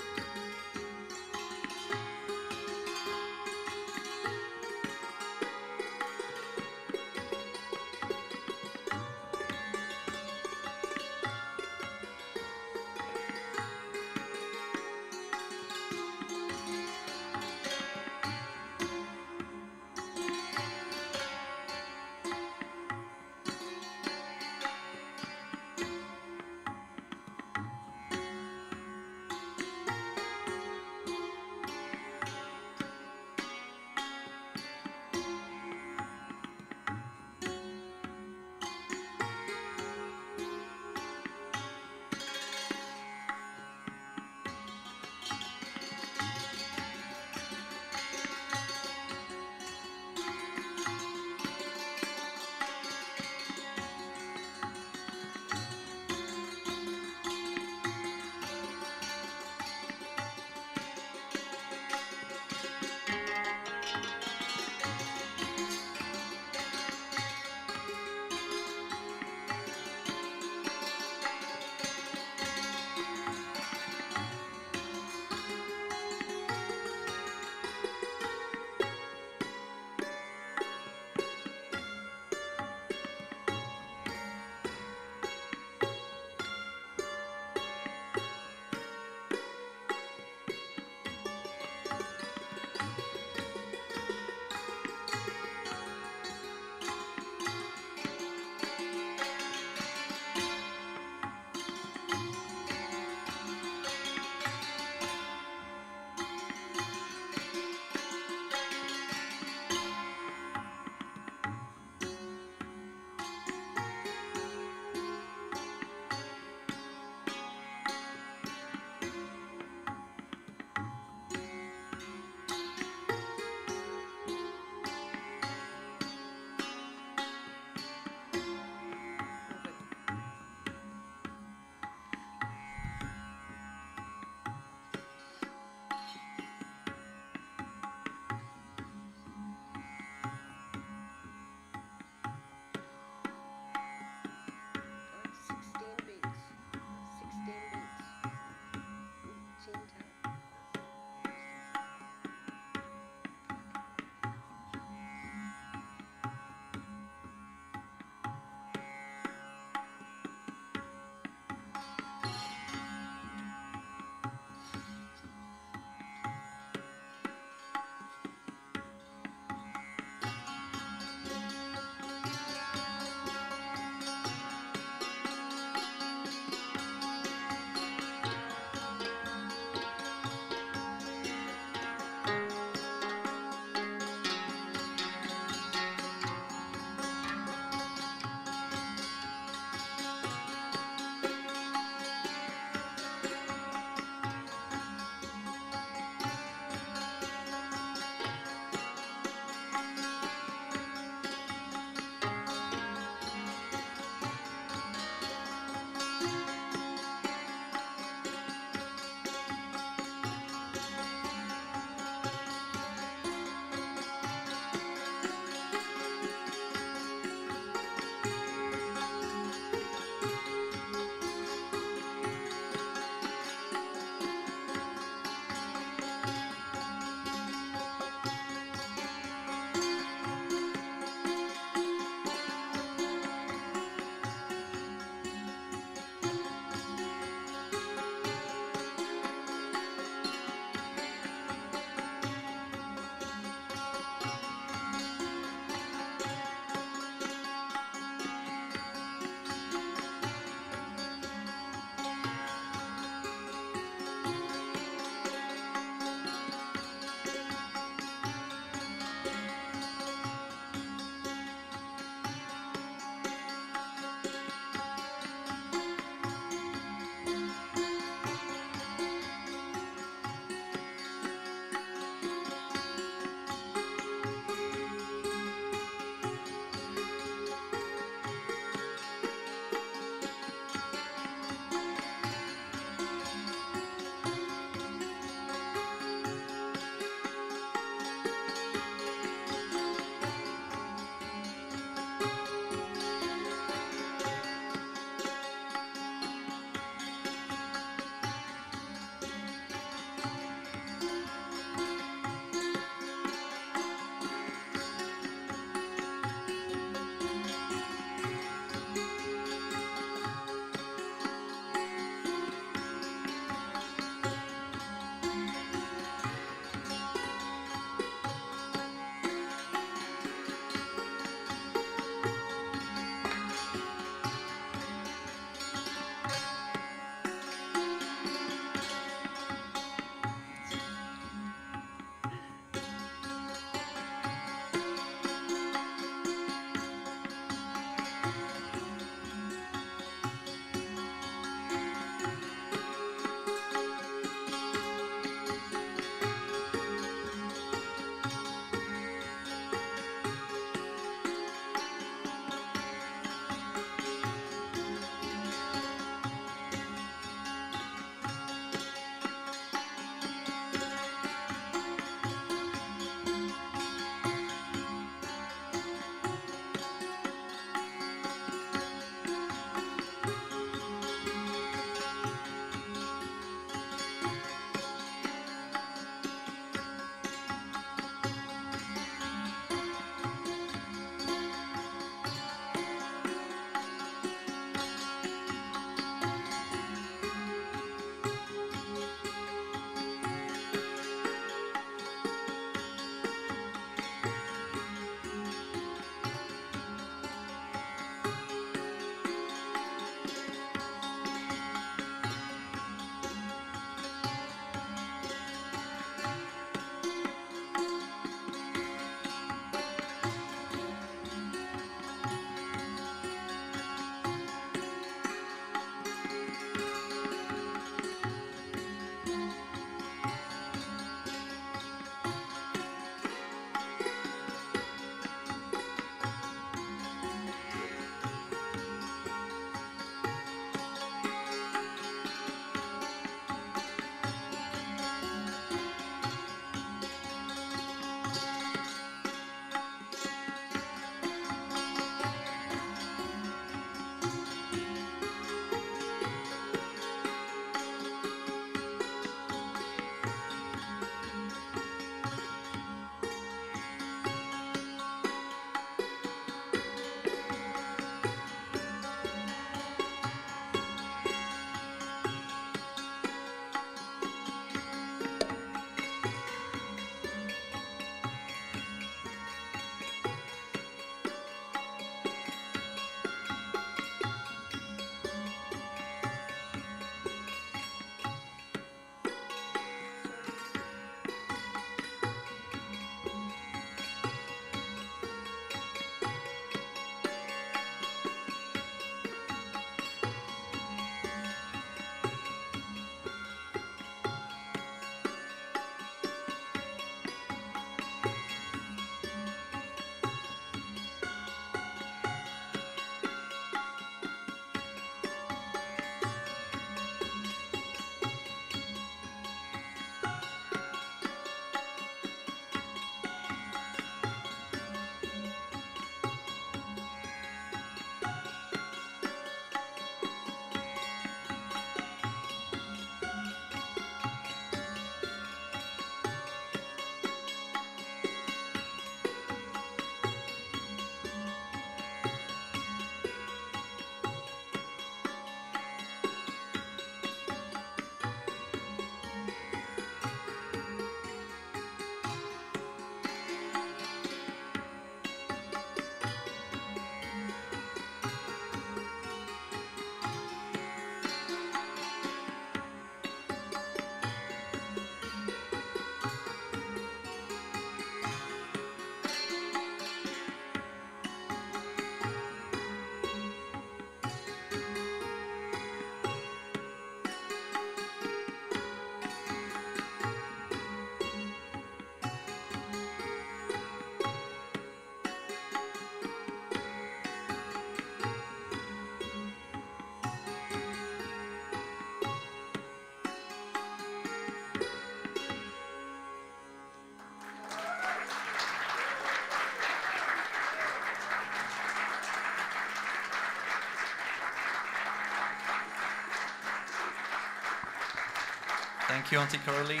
Thank you, Auntie Coralie.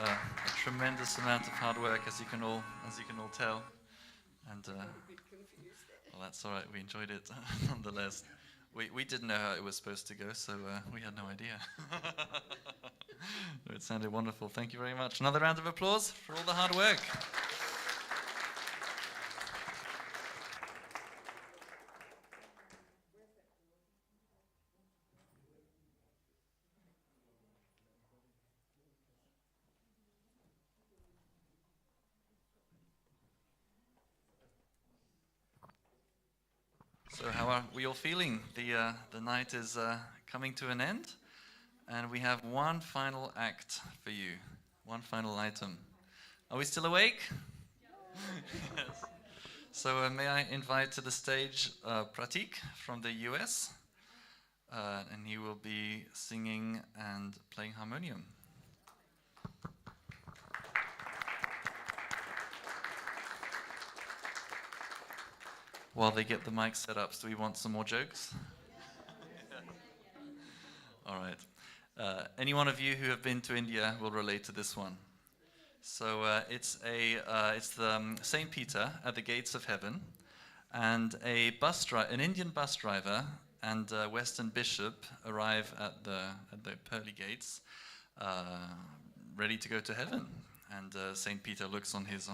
A tremendous amount of hard work, as you can all tell. And well, that's all right. We enjoyed it nonetheless. We didn't know how it was supposed to go, so we had no idea. It sounded wonderful. Thank you very much. Another round of applause for all the hard work. So how are we all feeling? The night is coming to an end, and we have one final act for you, one final item. Are we still awake? Yes. So may I invite to the stage Prateek from the US, and he will be singing and playing harmonium. While they get the mic set up, do we want some more jokes? All right. Any one of you who have been to India will relate to this one. So it's the St. Peter at the gates of heaven, and an Indian bus driver and a Western bishop arrive at the pearly gates, ready to go to heaven. And St. Peter looks on his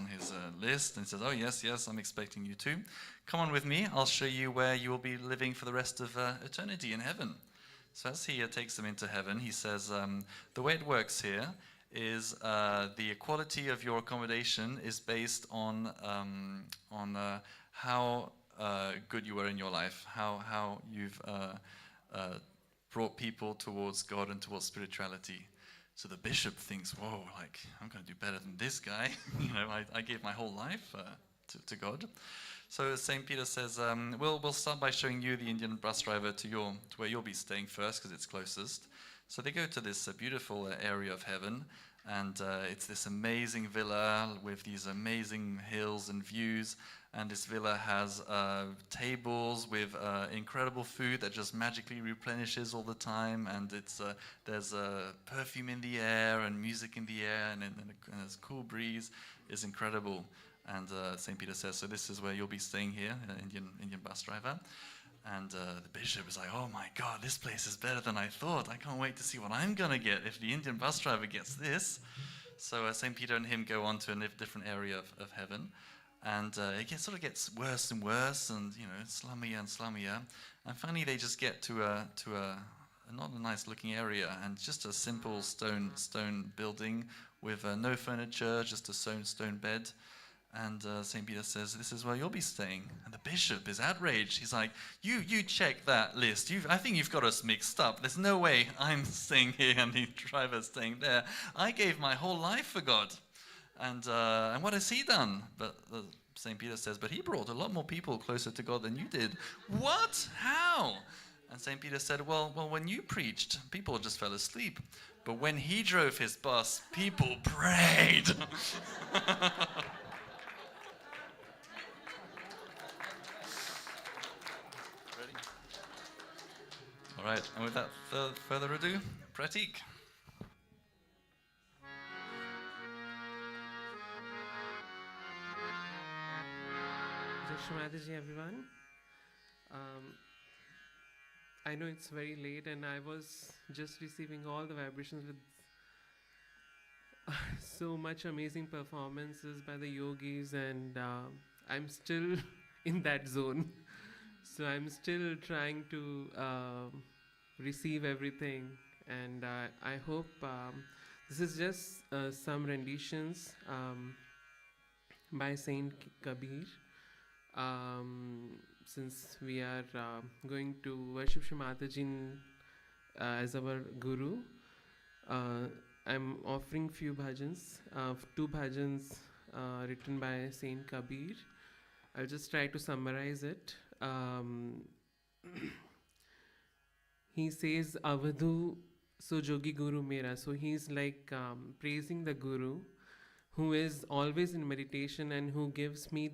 list and says, "Oh yes, I'm expecting you too. Come on with me. I'll show you where you will be living for the rest of eternity in heaven." So as he takes them into heaven, he says, "The way it works here is the quality of your accommodation is based on how good you were in your life, how you've brought people towards God and towards spirituality." So the bishop thinks, "Whoa, like I'm going to do better than this guy." I gave my whole life to God. So St. Peter says, we'll start by showing you the Indian bus driver to where you'll be staying first, because it's closest. So they go to this beautiful area of heaven, and it's this amazing villa with these amazing hills and views. And this villa has tables with incredible food that just magically replenishes all the time. And there's perfume in the air and music in the air, and there's a cool breeze. It's incredible. And St. Peter says, "So this is where you'll be staying here, Indian bus driver." And the bishop is like, "Oh my God, this place is better than I thought. I can't wait to see what I'm going to get if the Indian bus driver gets this." So St. Peter and him go on to a different area of heaven. And it sort of gets worse and worse, and slummier and slummier. And finally, they just get to a not a nice looking area, and just a simple stone building with no furniture, just a stone bed. And St. Peter says, "This is where you'll be staying." And the bishop is outraged. He's like, "You check that list. I think you've got us mixed up. There's no way I'm staying here and the driver's staying there. I gave my whole life for God. And what has he done?" But St. Peter says, "But he brought a lot more people closer to God than you did." "What? How?" And St. Peter said, well, when you preached, people just fell asleep. But when he drove his bus, people prayed. Ready? All right, and without further ado, Prateek. Shri Adi, everyone. I know it's very late, and I was just receiving all the vibrations with so much amazing performances by the yogis, and I'm still in that zone. So I'm still trying to receive everything, and I hope this is just some renditions by Saint Kabir. Since we are going to worship Shri Mataji as our Guru, I'm offering few bhajans, 2 bhajans written by Saint Kabir. I'll just try to summarize it. He says, "Avadhu so jogi Guru mera." So he's like praising the Guru, who is always in meditation and who gives me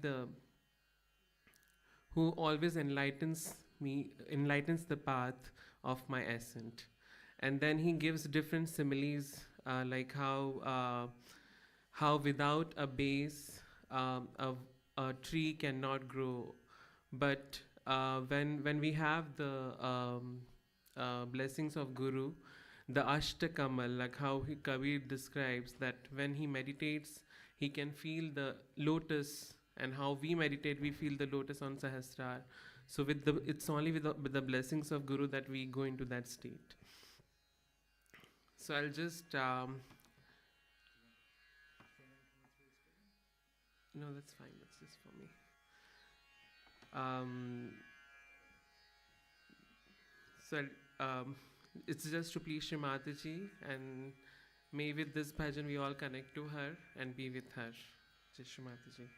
who always enlightens the path of my ascent. And then he gives different similes, like how without a base, a tree cannot grow. But when we have the blessings of Guru, the Ashtakam, like how Kabir describes that when he meditates, he can feel the lotus, and how we meditate, we feel the lotus on Sahasrar. So it's only with the blessings of Guru that we go into that state. So I'll just no, that's fine. That's just for me. It's just to please Shri Mataji, and may with this bhajan we all connect to her and be with her. Jai Shri Mataji.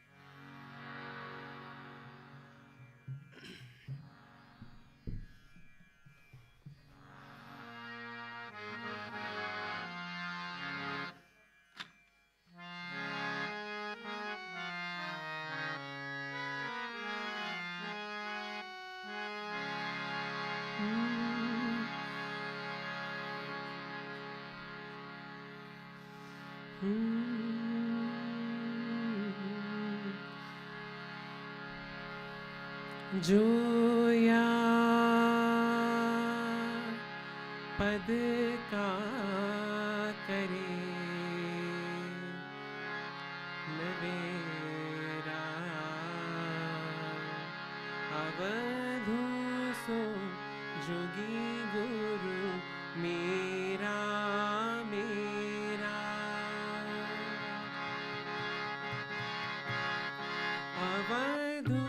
Zoya पद का करे नवेरा अवधू सो जोगी गुरु मेरा मेरा अवधू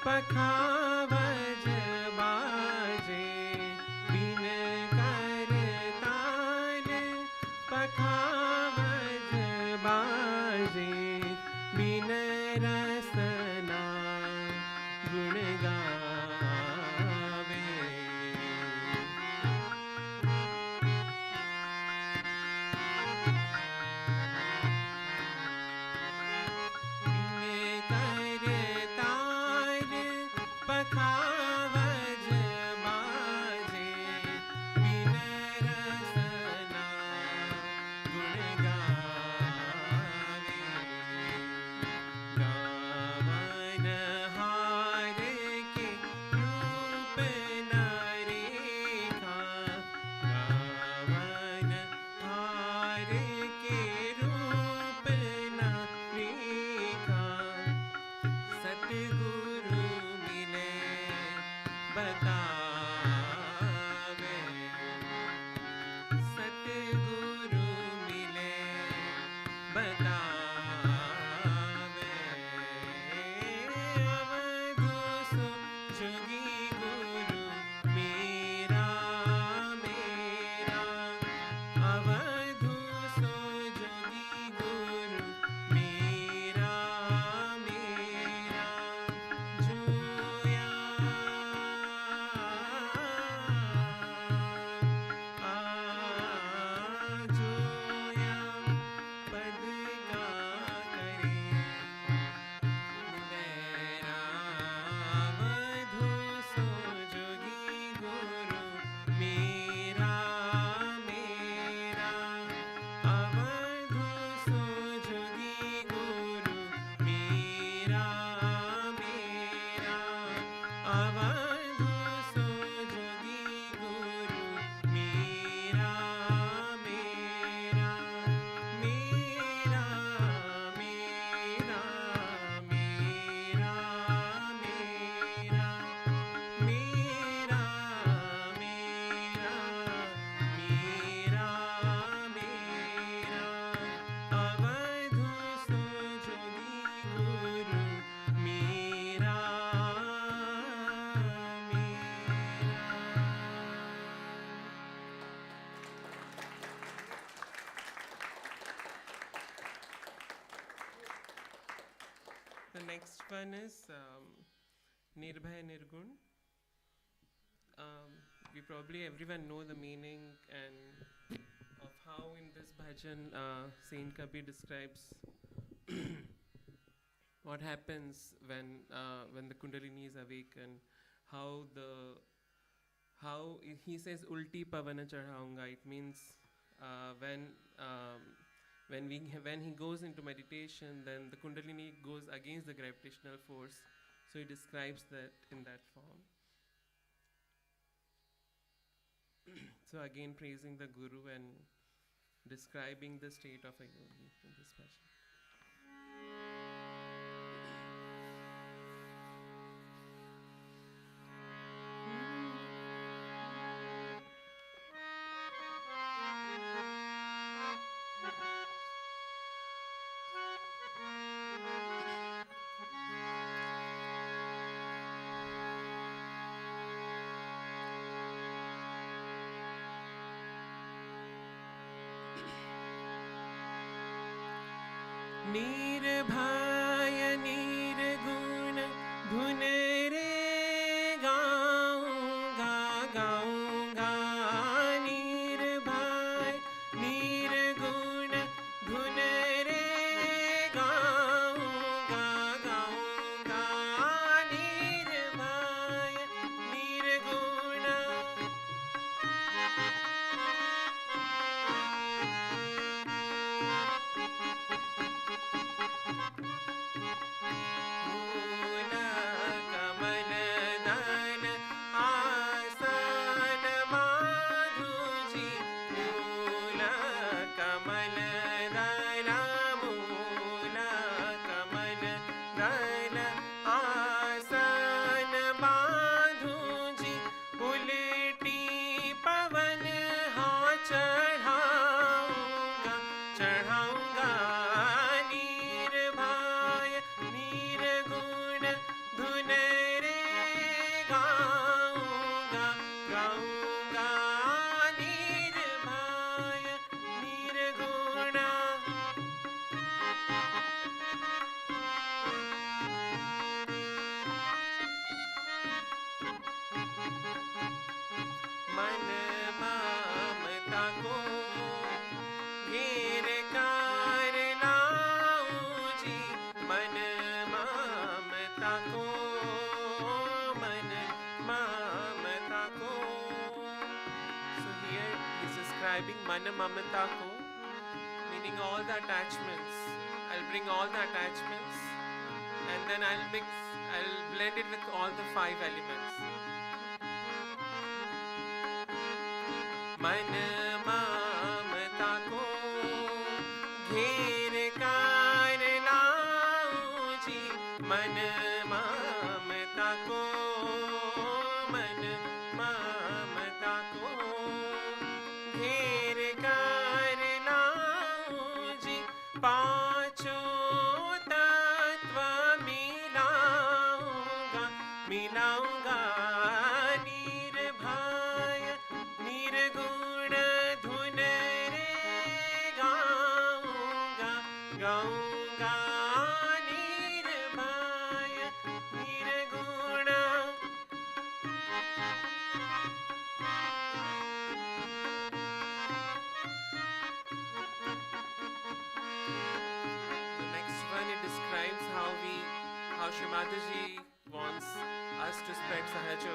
पखावज बाजे बिन कर ताल पखावज बाजे बिन रसना गुण गावे पखावज बाजे बिन रसना गुण गावे गावन हार के रूप न रेखा गावन हार के रूप न रेखा सतगुरु मिले बतावे सतगुरु मिले बतावे अवधू सो जोगी गुरु मेरा मेरा अवधू सो जोगी गुरु मेरा मेरा जोया जोया पद का करे मेरा अवधू सो जोगी गुरु मेरा मेरा अवधू सो जोगी गुरु मेरा मेरा अवधू सो जोगी गुरु मेरा मेरा मेरा मेरा मेरा मेरा मेरा मेरा मेरा मेरा अवधू सो जोगी गुरु मेरा The next one is Nirbhay Nirgun. We probably everyone know the meaning and of how in this bhajan Saint Kabir describes what happens when the Kundalini is awakened, how he says ulti pavana chadhaunga. It means when he goes into meditation, then the Kundalini goes against the gravitational force. So he describes that in that form. So again praising the Guru and describing the state of a yogi in this bhajan. निर्भय निर्गुण धुन रे गाऊंगा गाऊंगा निर्भय निर्गुण धुन रे गाऊंगा गाऊंगा निर्भय निर्गुण मूल मन ममता को घेर कर लाऊं जी, मन ममता को, मन ममता को. So here he's describing mana mamata ko, meaning all the attachments. I'll bring all the attachments and then I'll blend it with all the 5 elements. मन ममता को घेर कर लाऊं जी, मन ममता को, मन ममता को घेर कर लाऊं जी. पांचों तत्व मिलाऊंगा, मिलाऊंगा निर्भय निर्गुण धुन रे गाऊंगा, गाऊंगा निर्भय निर्गुण. The next one, it describes how Shri Mataji wants us to spread Sahaja.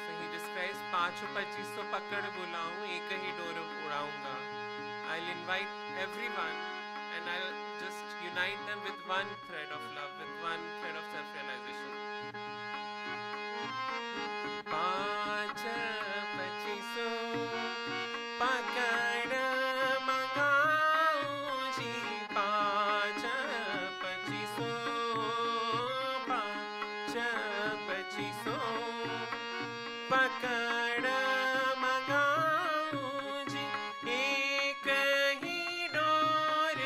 So he describes 5-25 pakad bulaun, ek hi door udaunga. I'll invite everyone and I'll just unite them with one thread of love, with one thread of self-realization. 5-25 pakad mangaun ji, 5-25 pakad mangaun ji, ek hi door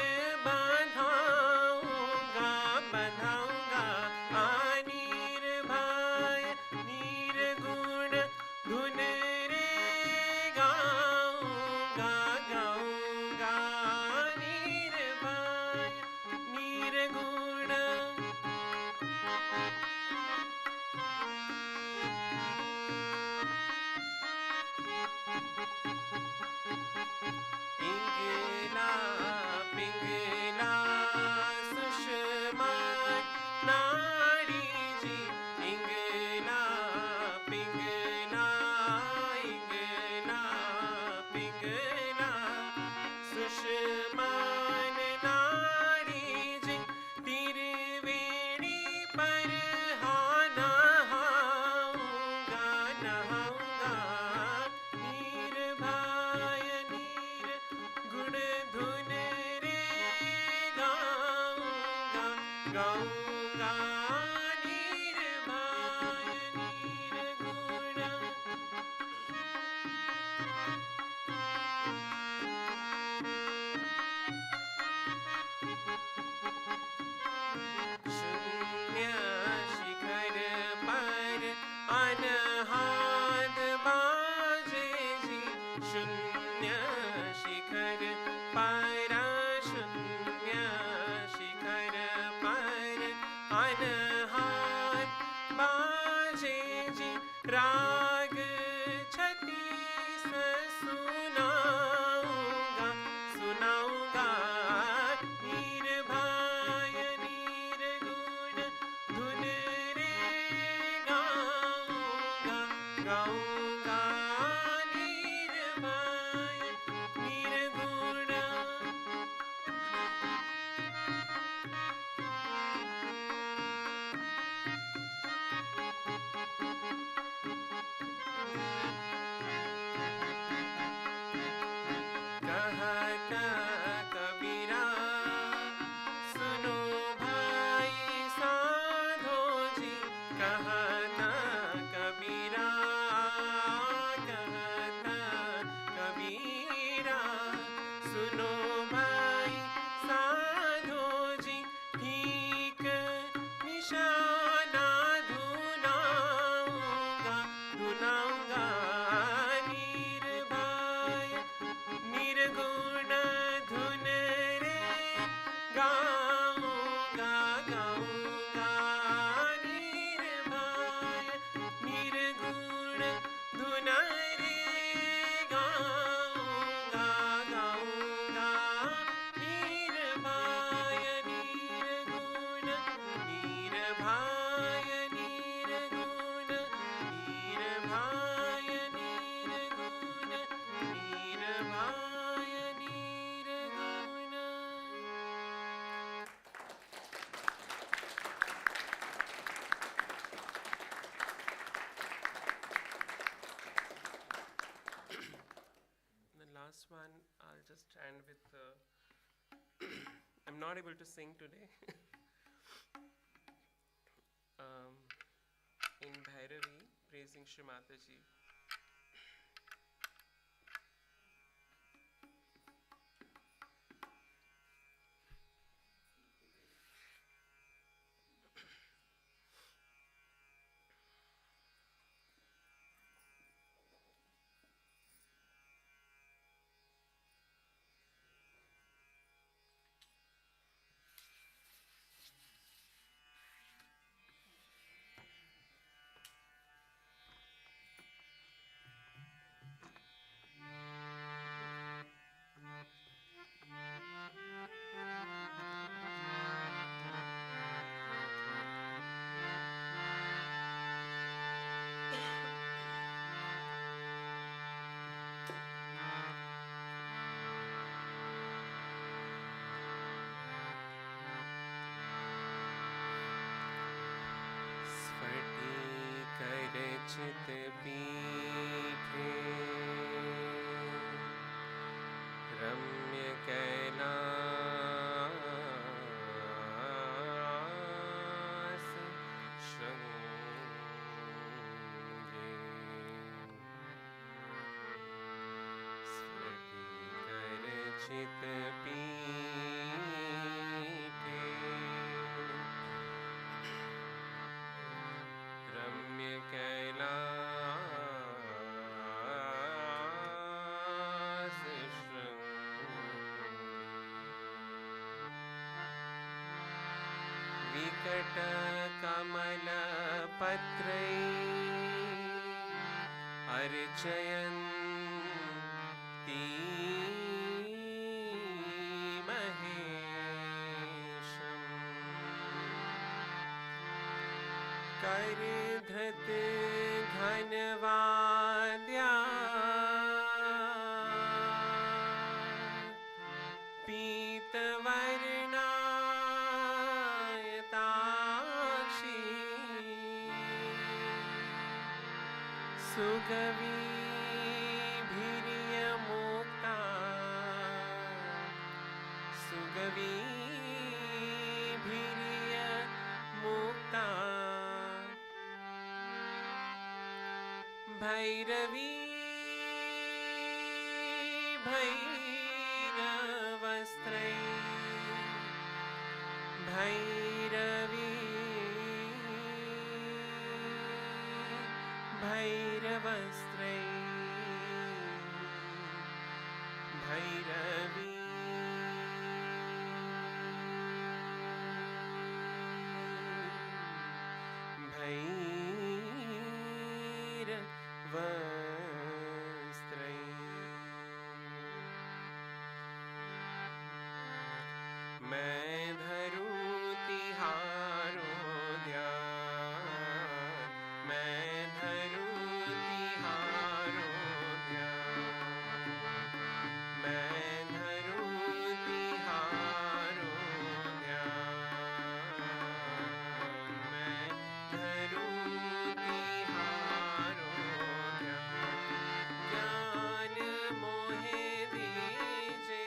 bandhaunga, bandhaunga anirbhay nirgun dhun re gaunga, gaunga anirbhay nirgun. Ingla pingla sushman nadi ji, ingla pingla, ingla pingla sushman nadi ji, tirvedi par nahunga, nahunga nirbhay निर्गुण धुन रे गाऊंगा, गाऊंगा निर्भय निर्गुण. शून्य शिखर पर अनहाद बाजे जी, शून्य शिखर पर, शून्य शिखर पर अनहाद बाजे जी. राग 36 सुनाऊंगा, सुनाऊंगा निर्भय निर्गुण धुन रे गाऊंगा, गाऊंगा निर्भय निर्गुण. कहता कबीरा सुनो भाई साधो जी, कहता कबीरा, कहता कबीरा सुनो भाई साधो जी, ठीक निशाना धुनाऊंगा, धुनाऊंगा निर्भय निर्गुण धुन रे गाऊंगा, गाऊंगा निर्भय not able to sing today. In Bhairavi, praising Shri Mataji. चित पीठे रम्य कैलास शृंगे स्फटिकर चित पीठे रम्य कैलास शृंगे विकट कमल पत्रै अर्चयन्ती महेशम् करधृत घनवाद्या पीतवर्णायताक्षी सुगवीभिर्यमुक्ता सुगवीभिर्यमुक्ता भैरवी भैरवस्त्रै भैरवी भैरवस्त्रै भैरवी भैरवस्त्रै मैं धरूं तिहारो ध्यान मैं धरूं तिहारो ध्यान मैं धरूं तिहारो ध्यान मैं धरूं तिहारो ध्यान ज्ञान मोहे दीजे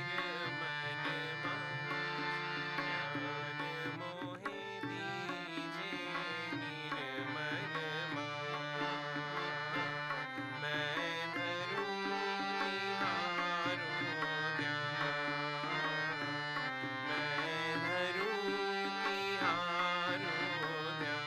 निर्मल ज्ञान मोहे दीजे निर्मल मैं धरूं तिहारो ध्यान मैं धरूं तिहारो ध्यान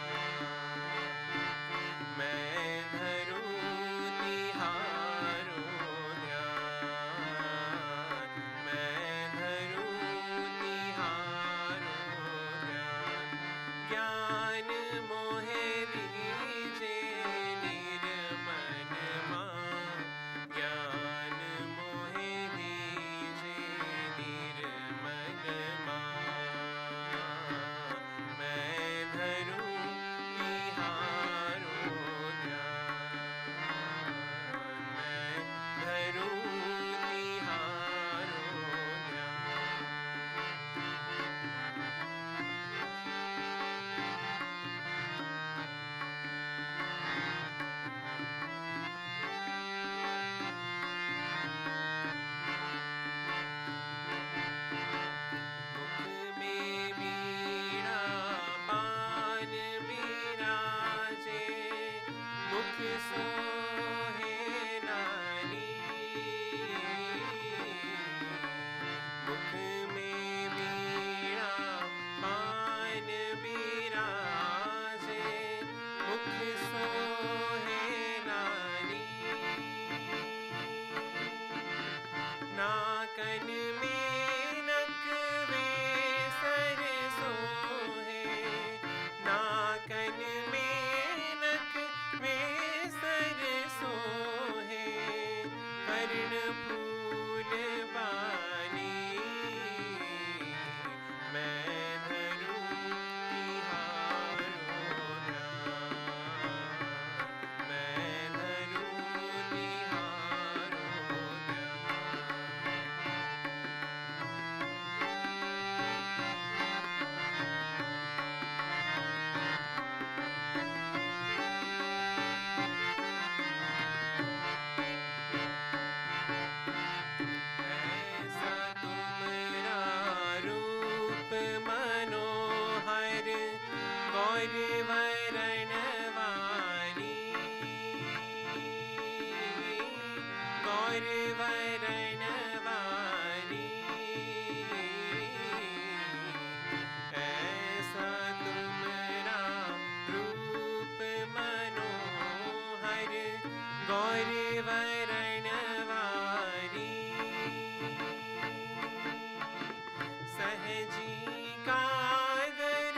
विराजे मुख सोहे नारी मुख में वीणा पान विराजे मुख सोहे नारी नाकन में नकवे सर सोहे नाकन में नकवे सर सोहे कर्ण फूल बानी मैं धरूं तिहारो ध्यान मैं धरूं तिहारो ऐसा तुमरा रूप मनोहर गौर वरण वारी गौर वरण वारी ऐसा तुमरा रूप मनोहर गौर वरण वारी सहजी कादर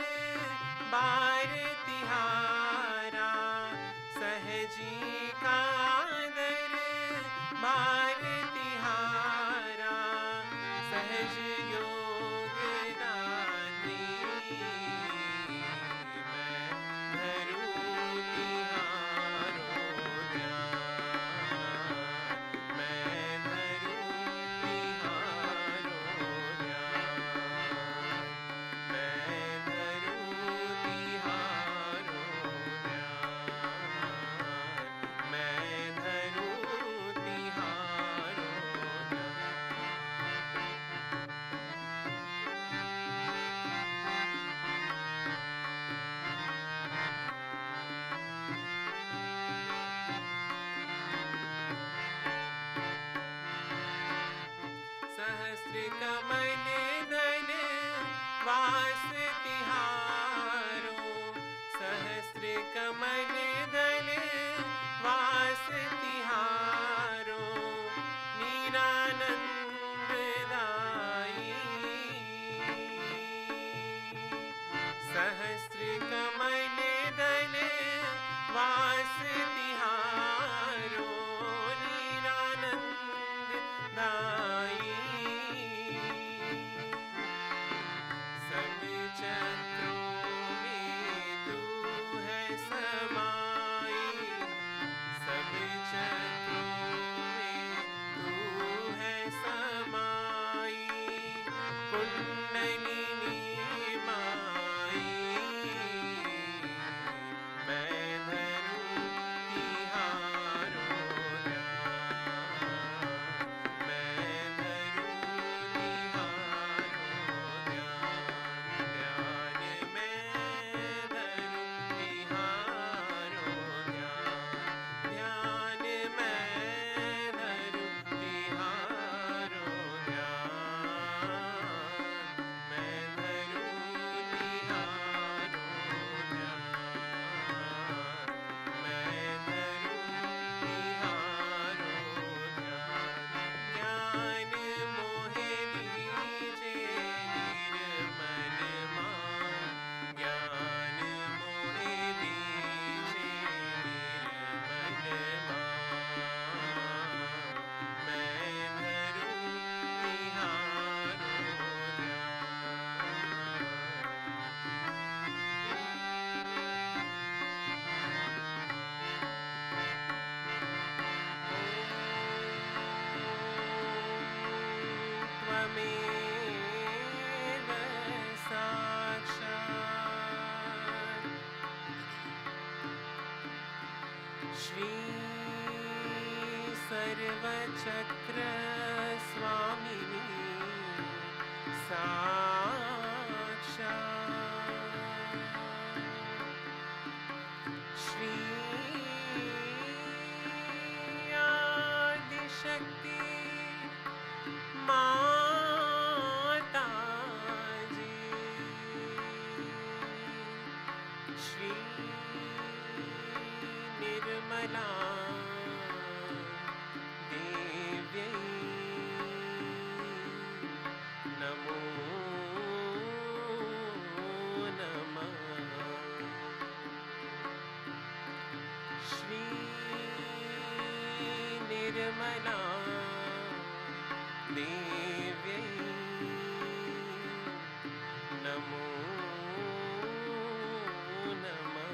बार तिहारा सहजी कादर बार तिहारा सहज योग दात्री मैं धरूं तिहारो ध्यान मैं धरूं तिहारो ध्यान मैं धरूं तिहारो ध्यान मैं धरूं तिहारो सहस्त्र कमल दल वास तिहारो सहस्त्र कमल दल वास तिहारो नीरानंद दाई सहस्त्र कमल दल वास तिहारो नीरानंद दाई सब चक्रों में तू है समाई सब चक्रों में तू है समाई कुंडलिनी माई मैं धरूं तिहारो ध्यान मैं धरूं तिहारो ध्यान ध्यान मैं धरूं तिहारो ध्यान ध्यान मैं धरूं तिहारो ध्यान मैं धरूं तिहारो ध्यान मैं धरूं तिहारो ध्यान ज्ञान मोहे दीजे निर्मल मान ज्ञान मोहे दीजे निर्मल मान मैं धरूं तिहारो त्वमेव साक्षात् श्री सर्वचक्र स्वामिनी साक्षात् Shri Adi Shakti Mataji, Shri Nirmala Devi Namo Namah. Shri Nirmala Devi Namo Namah.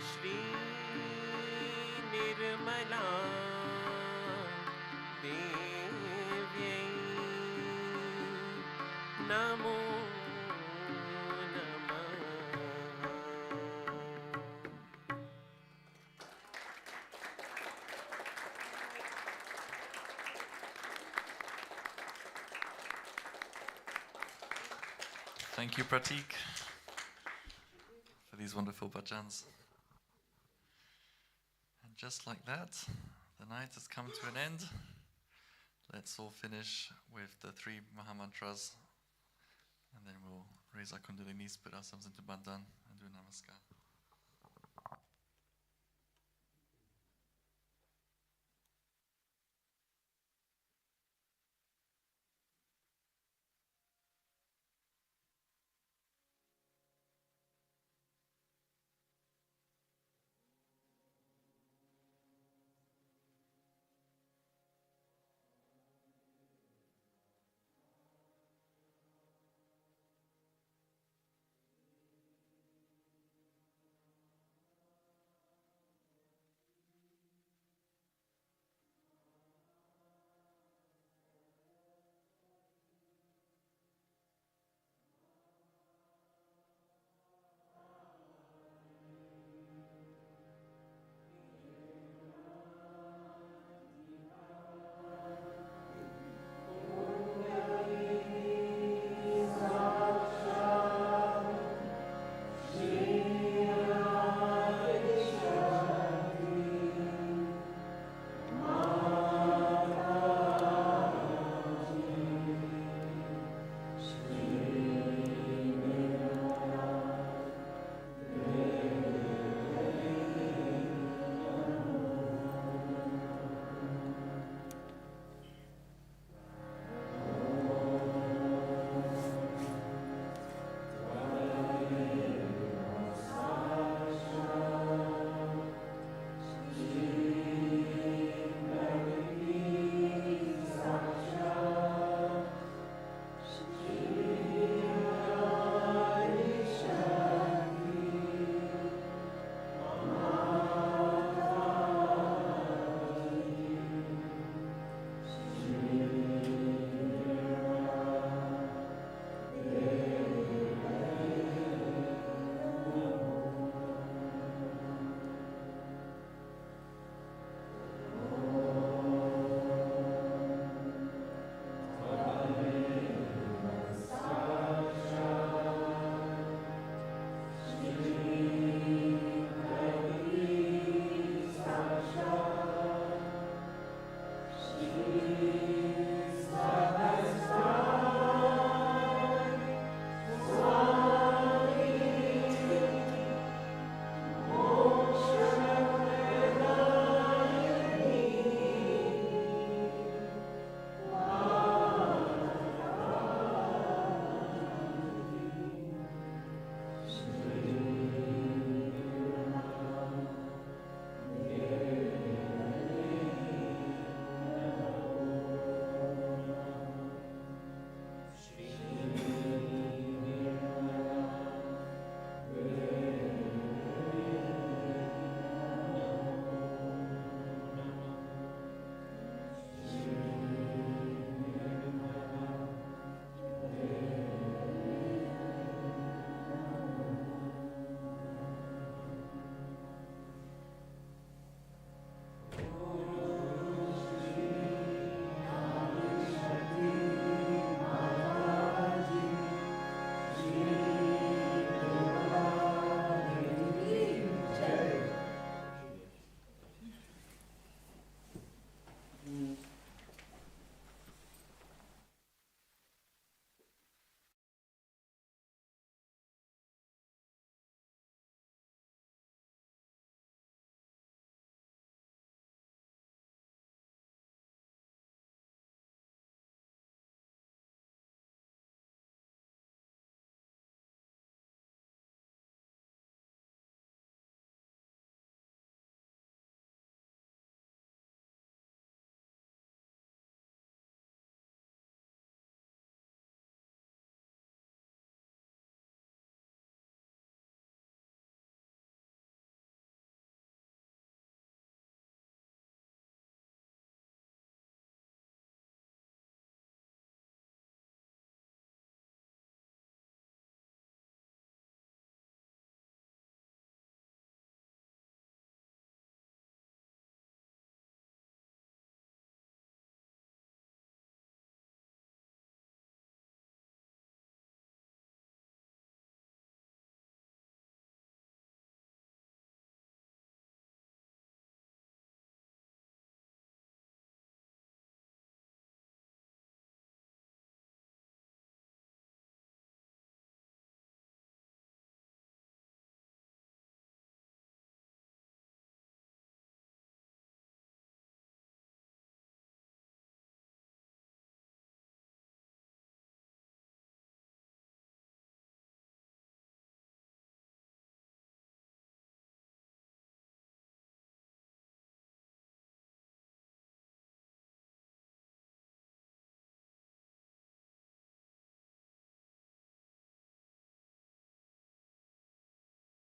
Shri Nirmala Devi Namo Thank you, Prateek, for these wonderful bhajans. And just like that, the night has come to an end. Let's all finish with the 3 Mahamantras, and then we'll raise our kundalinis, put ourselves into bandhan, and do namaskar.